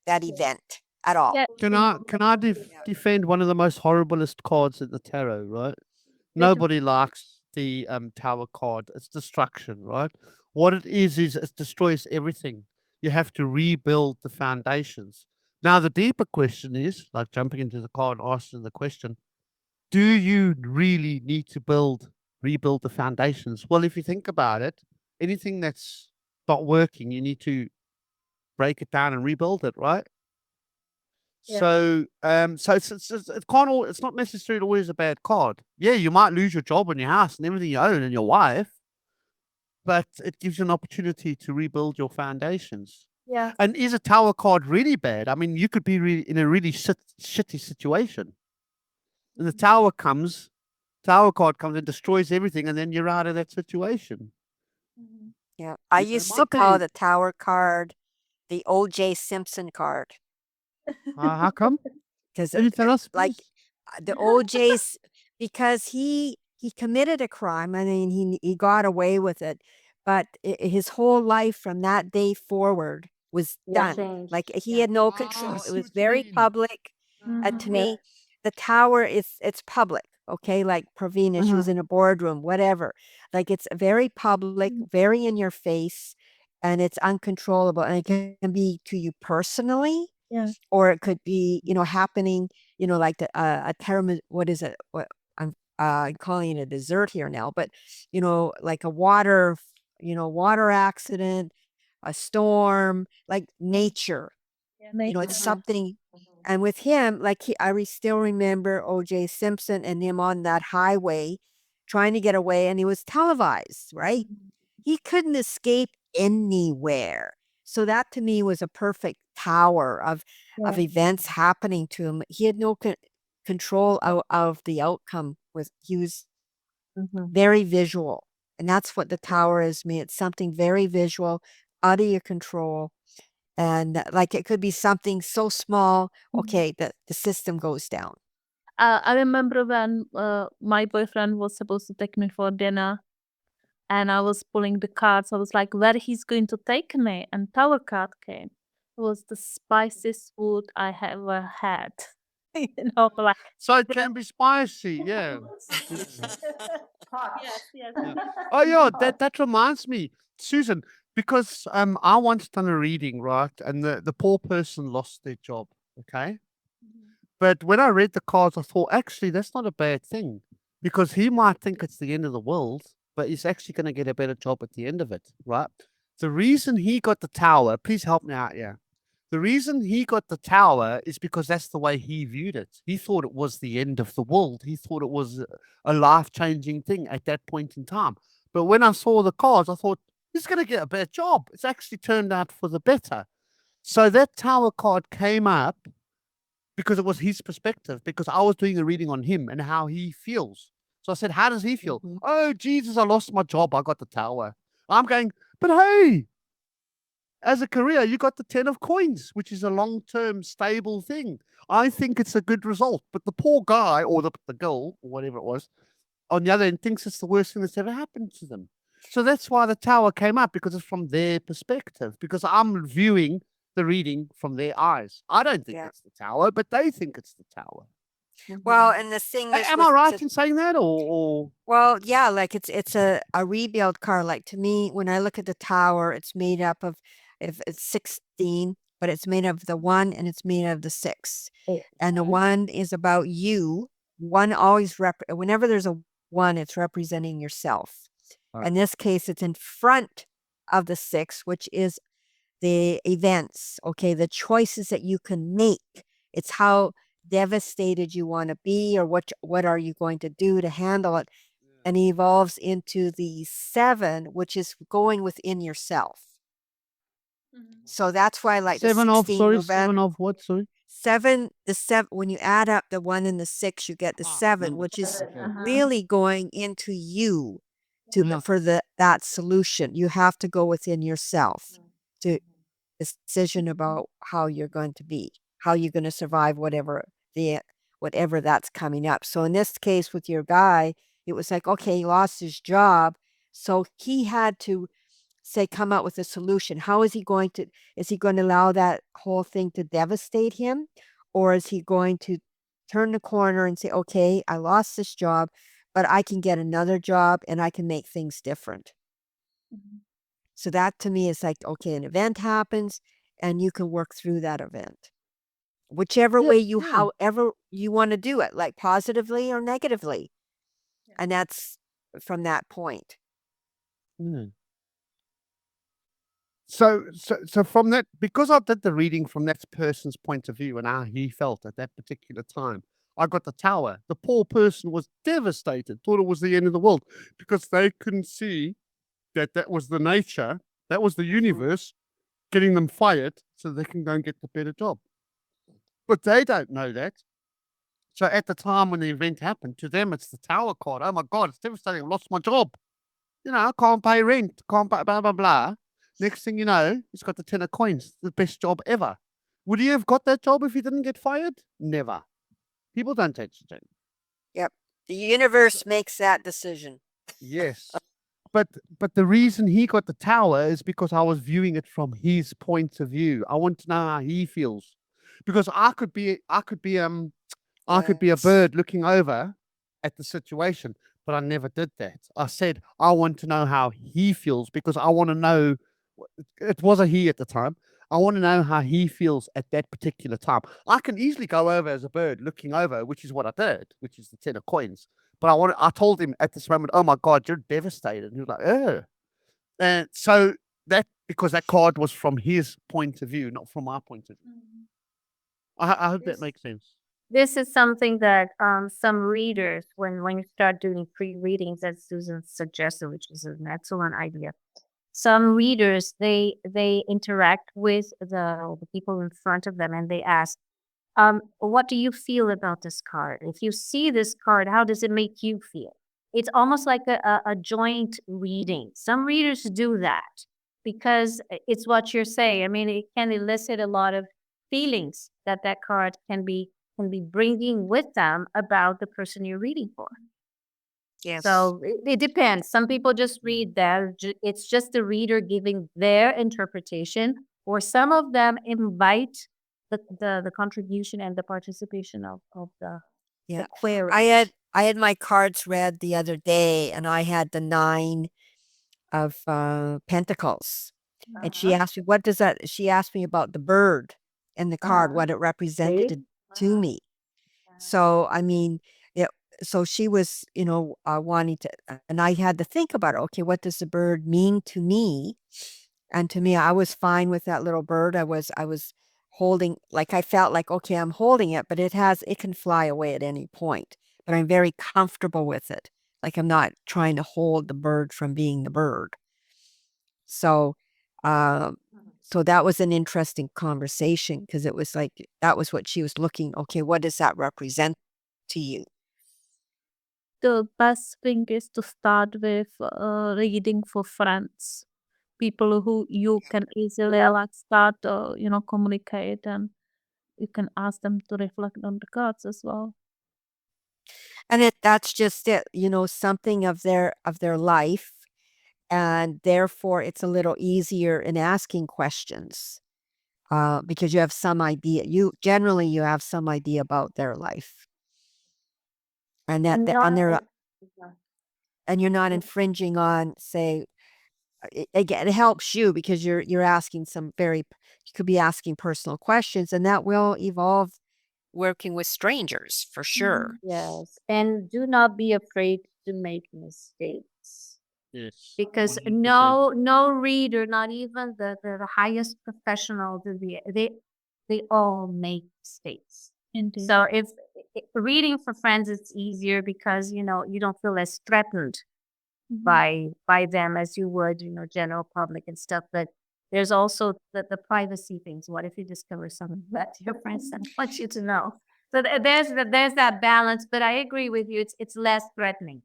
event at all. Yeah. Can I defend one of the most horriblest cards in the tarot, right? Nobody likes the tower card. It's destruction, right? What it is it destroys everything. You have to rebuild the foundations. Now the deeper question is, like jumping into the card and asking the question, do you really need to rebuild the foundations? Well, if you think about it, anything that's not working, you need to break it down and rebuild it, right? Yeah. So it's not necessarily always a bad card. Yeah, you might lose your job and your house and everything you own and your wife, but it gives you an opportunity to rebuild your foundations. Yeah. And is a tower card really bad? I mean, you could be in a really shitty situation, and the tower card comes and destroys everything, and then you're out of that situation. Yeah, I You know, used my to call thing. the tower card the O.J. Simpson card, How come? because Can you tell us, like please? the O.J.'s, because he committed a crime. I mean, he got away with it, but his whole life from that day forward was done. Changed. Like he had no control. I It see was what you very mean. public. To me, the tower it's public. Okay, like Pravina, she was in a boardroom, whatever. Like it's very public, very in your face, and it's uncontrollable, and it can be to you personally, Yeah. or it could be happening, like a term. What is it? What I'm calling it a dessert here now, but like a water accident, a storm, like nature. Yeah. It's something. And with him, like still remember O.J. Simpson and him on that highway trying to get away, and he was televised, right? He couldn't escape anywhere. So that to me was a perfect tower of Yeah. events happening to him. He had no control of the outcome. He was Mhm. very visual. And that's what the tower is to me. It's something very visual, out of your control. And like it could be something so small, okay, the system goes down. I remember when my boyfriend was supposed to take me for dinner, and I was pulling the cards. I was like, where he's going to take me? And Tower card came. It was the spiciest food I ever had. Like So it can be spicy, yeah. yes, yes. Yeah. Oh yeah, that reminds me, Susan, because I once done a reading, right? And the poor person lost their job. Okay. But when I read the cards, I thought actually that's not a bad thing. Because he might think it's the end of the world, but he's actually gonna get a better job at the end of it, right? The reason he got the tower, please help me out, yeah. The reason he got the tower is because that's the way he viewed it. He thought it was the end of the world. He thought it was a life-changing thing at that point in time. But when I saw the cards, I thought, he's going to get a better job. It's actually turned out for the better. So that tower card came up because it was his perspective, because I was doing a reading on him and how he feels. So I said, how does he feel? Mhm. Oh, Jesus, I lost my job. I got the tower. I'm going, but hey, as a career, you got the 10 of coins, which is a long term stable thing. I think it's a good result. But the poor guy or the girl or whatever it was on the other end thinks it's the worst thing that's ever happened to them. So that's why the tower came up, because it's from their perspective, because I'm viewing the reading from their eyes. I don't think Yeah. it's the tower, but they think it's the tower. Well, and the thing is Am with I right in saying that? well, yeah, like it's a rebuild car. Like to me, when I look at the tower, it's made up of if it's 16, but it's made of the 1 and it's made of the 6. Oh, And the okay. 1 is about you. One always whenever there's a 1, it's representing yourself. Right. In this case, it's in front of the 6, which is the events, okay, the choices that you can make. It's how devastated you want to be, or what are you going to do to handle it, and evolves into the 7, which is going within yourself. So that's why I like the 16 November. 7 of what? Sorry. 7, the 7, when you add up the 1 and the 6, you get the 7, Number which is seven, okay. really going into you Yeah. for that solution. You have to go within yourself to decision about how you're going to be, how you're going to survive whatever that's coming up. So in this case with your guy, it was like, okay, he lost his job. So he had to say, come up with a solution. How is he going to allow that whole thing to devastate him? Or is he going to turn the corner and say, okay, I lost this job, but I can get another job and I can make things different. So that to me is like, okay, an event happens and you can work through that event. Whichever Yeah, way yeah. however you want to do it, like positively or negatively. And that's from that point. Mm. So from that, because I did the reading from that person's point of view and how he felt at that particular time, I got the tower. The poor person was devastated, thought it was the end of the world, because they couldn't see that was the nature, that was the universe getting them fired so they can go and get the better job. But they don't know that. So at the time when the event happened, to them it's the tower card. Oh my God, it's devastating. I lost my job. I can't pay rent, can't pay blah, blah, blah. Next thing you know, he's got the 10 of coins, the best job ever. Would he have got that job if he didn't get fired? Never. People don't change. Yep. The universe makes that decision. Yes. But the reason he got the tower is because I was viewing it from his point of view. I want to know how he feels. Because I could be a bird looking over at the situation, but I never did that. I said, I want to know how he feels, because I want to know. It was a he at the time. I want to know how he feels at that particular time. I can easily go over as a bird looking over, which is what I did, which is the 10 of coins. But I told him at this moment, oh my God, you're devastated. And he was like, oh. And so because that card was from his point of view, not from my point of view. I hope that makes sense. This is something that some readers, when you start doing free readings, as Susan suggested, which is an excellent idea. Some readers they interact with the people in front of them and they ask, What do you feel about this card? If you see this card, how does it make you feel? It's almost like a joint reading. Some readers do that because it's what you're saying. I mean, it can elicit a lot of feelings that that card can be bringing with them about the person you're reading for. Yes. So it depends. Some people just read that. It's just the reader giving their interpretation, or some of them invite the contribution and the participation of the Yeah. query. I had my cards read the other day, and I had the 9 of Pentacles. And she Uh-huh. asked me, what does that, she asked me about the bird in the card, Uh-huh. what it represented to Uh-huh. me. So, I mean, it, so she was, wanting to, and I had to think about it. Okay, what does the bird mean to me? And to me, I was fine with that little bird. I was holding, like, I felt like, okay, I'm holding it, but it can fly away at any point. But I'm very comfortable with it. Like, I'm not trying to hold the bird from being the bird. So, um, so that was an interesting conversation because it was like, that was what she was looking, okay, what does that represent to you? The best thing is to start with reading for friends, people who you can easily like start, communicate, and you can ask them to reflect on the cards as well. And that's just it, something of their life. And therefore it's a little easier in asking questions. Because you have some idea. You have some idea about their life. And And and you're not infringing on, say, again, it helps you because you're asking you could be asking personal questions, and that will evolve working with strangers for sure. yes, and do not be afraid to make mistakes. Yes. Because 100%. no reader, not even the highest professional, they all make mistakes. Indeed. So if reading for friends, it's easier because you don't feel as threatened by them as you would general public and stuff. But there's also the privacy things. What if you discover something that your friends don't want you to know? So there's that balance. But I agree with you. It's less threatening.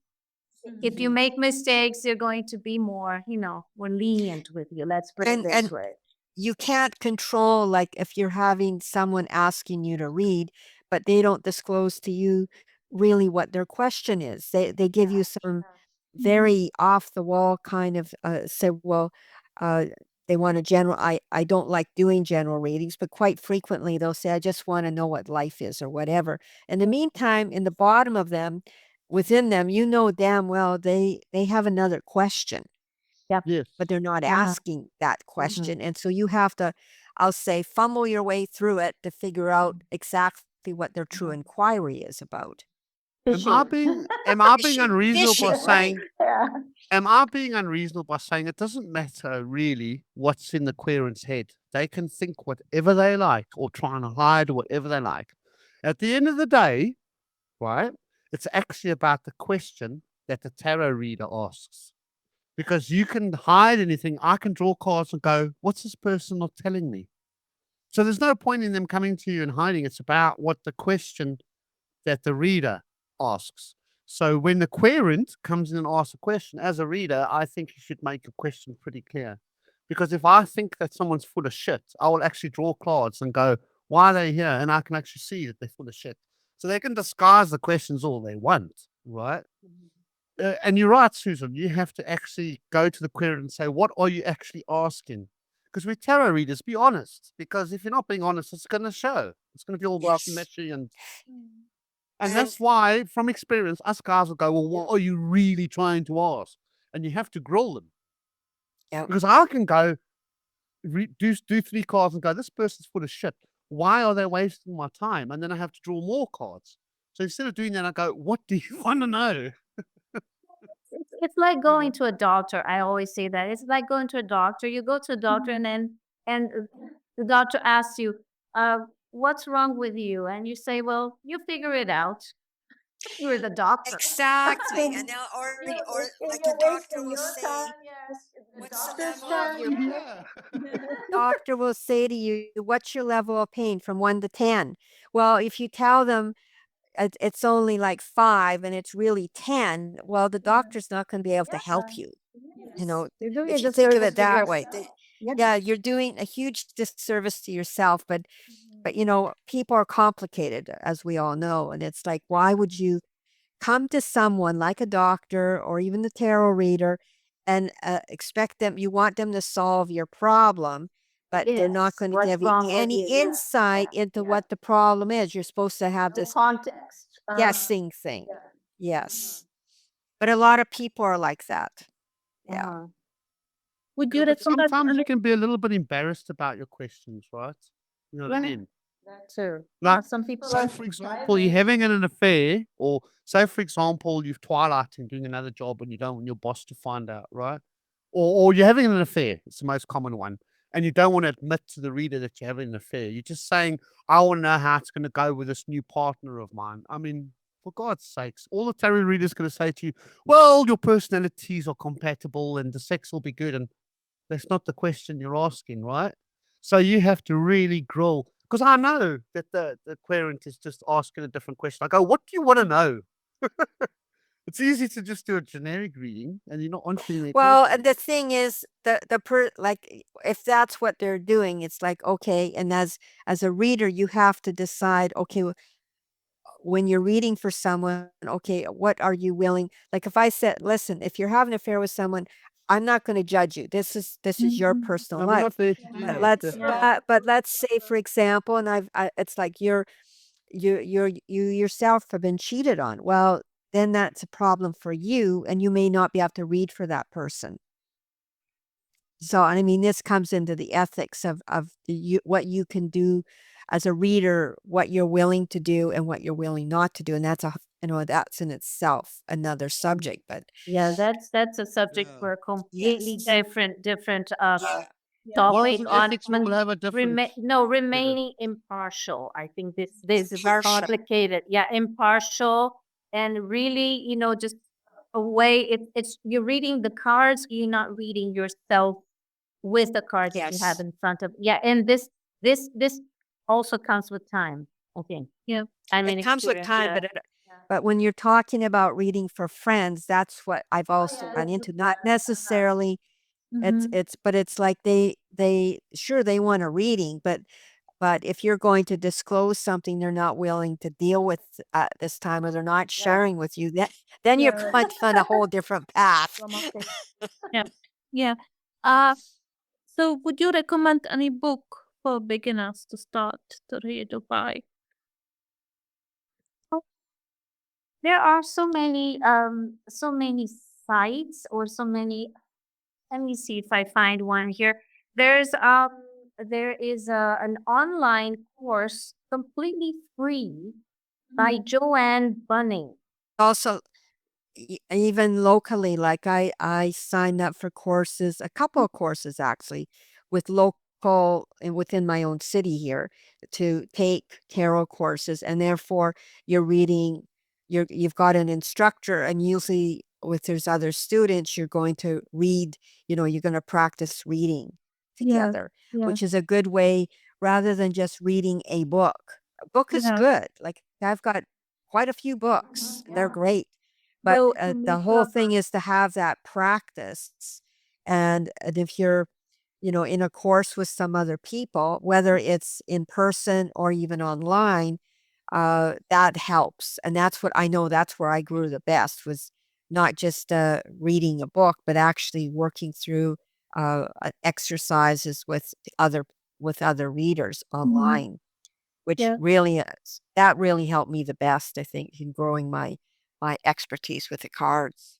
If you make mistakes, you're going to be more more lenient with you. Let's put it And this way. you can't control, like, if you're having someone asking you to read, but they don't disclose to you really what their question is. They give you some very off the wall kind of, say, well, uh, they want a general. I don't like doing general readings, but quite frequently they'll say, I just want to know what life is or whatever. In the meantime, in the bottom of them, within them, damn well they have another question, Yep. Yes. but they're not Uh-huh. asking that question. And so you have to, I'll say, fumble your way through it to figure out exactly what their true inquiry is about. Am I being unreasonable by Fishing, right? saying am I being unreasonable by saying it doesn't matter really what's in the querent's head? They can think whatever they like or try and hide whatever they like. At the end of the day, right, it's actually about the question that the tarot reader asks. Because you can hide anything. I can draw cards and go, what's this person not telling me? So there's no point in them coming to you and hiding. It's about what the question that the reader asks. So when the querent comes in and asks a question, as a reader, I think you should make your question pretty clear. Because if I think that someone's full of shit, I will actually draw cards and go, why are they here? And I can actually see that they're full of shit. So they can disguise the questions all they want, right? And you're right, Susan. You have to actually go to the querent and say, what are you actually asking? Because with tarot readers, be honest. Because if you're not being honest, it's going to show. It's going to be all Yes. wishy-washy and And that's why, from experience, us guys will go, well, what are you really trying to ask? And you have to grill them. Yep. Because I can go, do 3 cards and go, this person's full of shit. Why are they wasting my time? And then I have to draw more cards. So instead of doing that, I go, what do you want to know? It's like going to a doctor. I always say that. It's like going to a doctor. You go to a doctor and the doctor asks you, what's wrong with you? And you say, well, you figure it out. You're the doctor. Exactly. And now, or You're like a you're doctor wasting will your say, time. Yes. Doctors tell you, Yeah. doctor will say to you, "What's your level of pain from 1 to 10?" Well, if you tell them it's only like 5 and it's really 10, well, the doctor's not gonna be able to help you, you know, You're doing a if you think of disservice it to that way. yourself. Yep. Yeah, you're doing a huge disservice to yourself, but, people are complicated, as we all know, and it's like, why would you come to someone like a doctor or even the tarot reader and expect them you want them to solve your problem, but they're not Yes. going to What's give you wrong with any you? Yeah. insight into Yeah. what the problem is. You're supposed to have No this context. guessing thing. Yes. But a lot of people are like that. Yeah. Uh-huh. Would Yeah, you but recommend sometimes you any can be a little bit embarrassed about your questions, right? You know what I Right. mean? True. Like, Some people say are for example, you're having an affair, or say for example, you've twilighting doing another job and you don't want your boss to find out, right? Or you're having an affair. It's the most common one. And you don't want to admit to the reader that you're having an affair. You're just saying, I want to know how it's going to go with this new partner of mine. I mean, for God's sakes, all the tarot reader's going to say to you, well, your personalities are compatible and the sex will be good. And that's not the question you're asking, right? So you have to really grill. Because I know that the querent is just asking a different question. I go, what do you want to know? It's easy to just do a generic reading and you're not answering their Well, question. the thing is, if that's what they're doing, it's like, okay, and as a reader, you have to decide, okay, when you're reading for someone, okay, what are you willing, like if I said, listen, if you're having an affair with someone, I'm not going to judge you. This is your personal No, we're not life. there to do But that. let's Yeah. but let's say, for example, and it's like you yourself have been cheated on. Well, then that's a problem for you, and you may not be able to read for that person. So, and I mean, this comes into the ethics of what you can do as a reader, what you're willing to do, and what you're willing not to do, and that's in itself another subject. But Yeah, that's a subject Yeah. for a completely yes, different yeah, Morals topic and on ethics will have a different. remaining impartial. I think this is impartial. complicated. Yeah, impartial and really, just a way it's you're reading the cards, you're not reading yourself with the cards that you have Yes, in front of. Yeah, and this also comes with time, I think. Yeah. I mean it comes with experience. time, Yeah. but when you're talking about reading for friends, that's what I've also run into. Not necessarily. Mhm. But it's like they sure they want a reading, but if you're going to disclose something they're not willing to deal with at this time, or they're not sharing with you, then you're going on a whole different path. Dramatic. Yeah. Yeah. Uh, so would you recommend any book for beginners to start to read or buy? There are so many sites or so many. Let me see if I find one here. There is an online course completely free by Joanne Bunning. Also, even locally, like I signed up for courses, a couple of courses actually, with local and within my own city here, to take tarot courses, and therefore you're reading, you've got an instructor, and usually with there's other students, you're going to read, you're going to practice reading Yeah. together, Yeah. which is a good way rather than just reading a book. A book is Yeah. good. Like I've got quite a few books, and they're great, but To the meet whole thing is to have that practice. And if you're, in a course with some other people, whether it's in person or even online, that helps. And that's what I know, that's where I grew the best, was not just reading a book, but actually working through exercises with other readers Mhm. online, which Yeah. that really helped me the best, I think, in growing my expertise with the cards.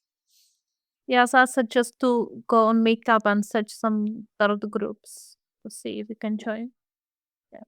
Yes, I suggest to go on Meetup and search some tarot groups to see if you can join. Yeah.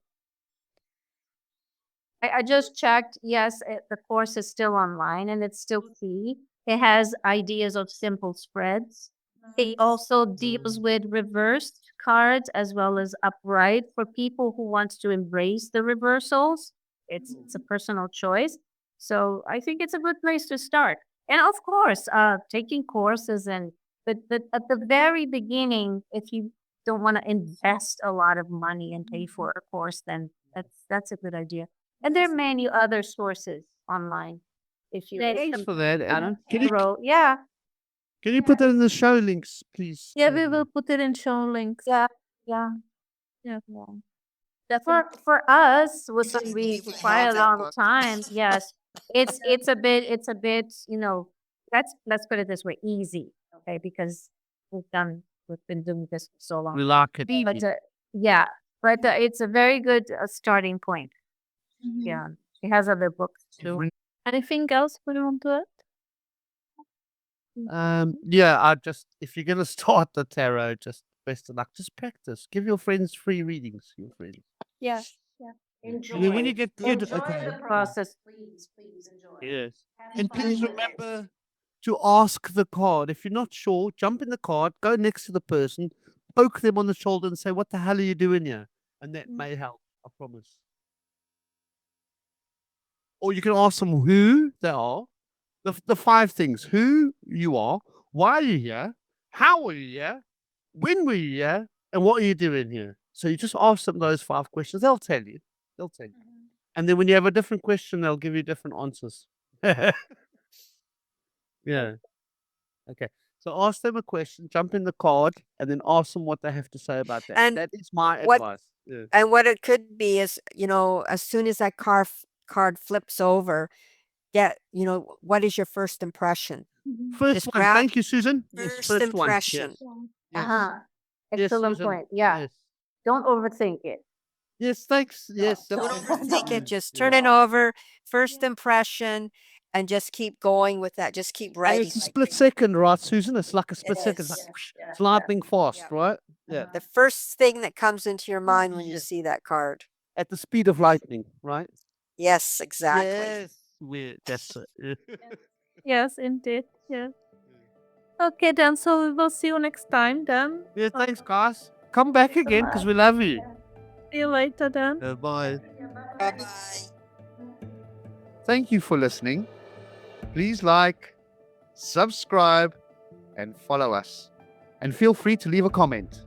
I just checked. Yes, the course is still online and it's still free. It has ideas of simple spreads. It also deals with reversed cards as well as upright for people who want to embrace the reversals. It's a personal choice. So I think it's a good place to start. And of course, taking courses and But at the very beginning, if you don't want to invest a lot of money and pay for a course, then that's a good idea. And there are many other sources online. If you Thanks for that, Anna. yeah, Can you put that in the show links, please? Yeah, we will put it in show links. yeah. Yeah. For us, with what we require a long time, yes, it's a bit, let's put it this way, easy, okay, because we've been doing this for so long. We like it. But yeah, but it's a very good starting point. Yeah, it has other books too. Anything else we want to add? Yeah, I just if you're gonna start the tarot, just best of luck. Just practice. Give your friends free readings. Your friends. Yeah. And then when you get good, Enjoy the process, please enjoy. Yes. And please remember to ask the card. If you're not sure, jump in the card, go next to the person, poke them on the shoulder and say, "What the hell are you doing here?" And that may help, I promise. Or you can ask them who they are. The 5 things: who you are, why are you here, how are you here, when were you here, and what are you doing here? So you just ask them those 5 questions. They'll tell you. They'll tell you. And then when you have a different question, they'll give you different answers. Yeah. Okay. So ask them a question, jump in the card, and then ask them what they have to say about that. And That is my what- advice. Yeah. And what it could be is, as soon as that card flips over, what is your first impression? First Just one. grab Thank you, Susan. Yes, First first one. impression. Yes. Uh-huh. Yes, Excellent Susan. point. Yeah. Yes. Don't overthink it. Yes, thanks. Yes. don't Don't that's- overthink Yeah. it. Just turn it over. First impression, and just keep going with that. Just keep And writing. it's a split second, right, Susan? It's like a split second. It's is. like, whoosh, it's lightning fast, Yeah. right? Yeah. The first thing that comes into your mind when you see that card. At the speed of lightning, right? Yes, exactly. Yes. That's it. Yes, indeed. Yeah. Okay, then. So we will see you next time. Then. Yeah, thanks, guys. Come back again because we love you. See you later. Then. Bye. Bye-bye. Thank you for listening. Please like, subscribe, and follow us. And feel free to leave a comment.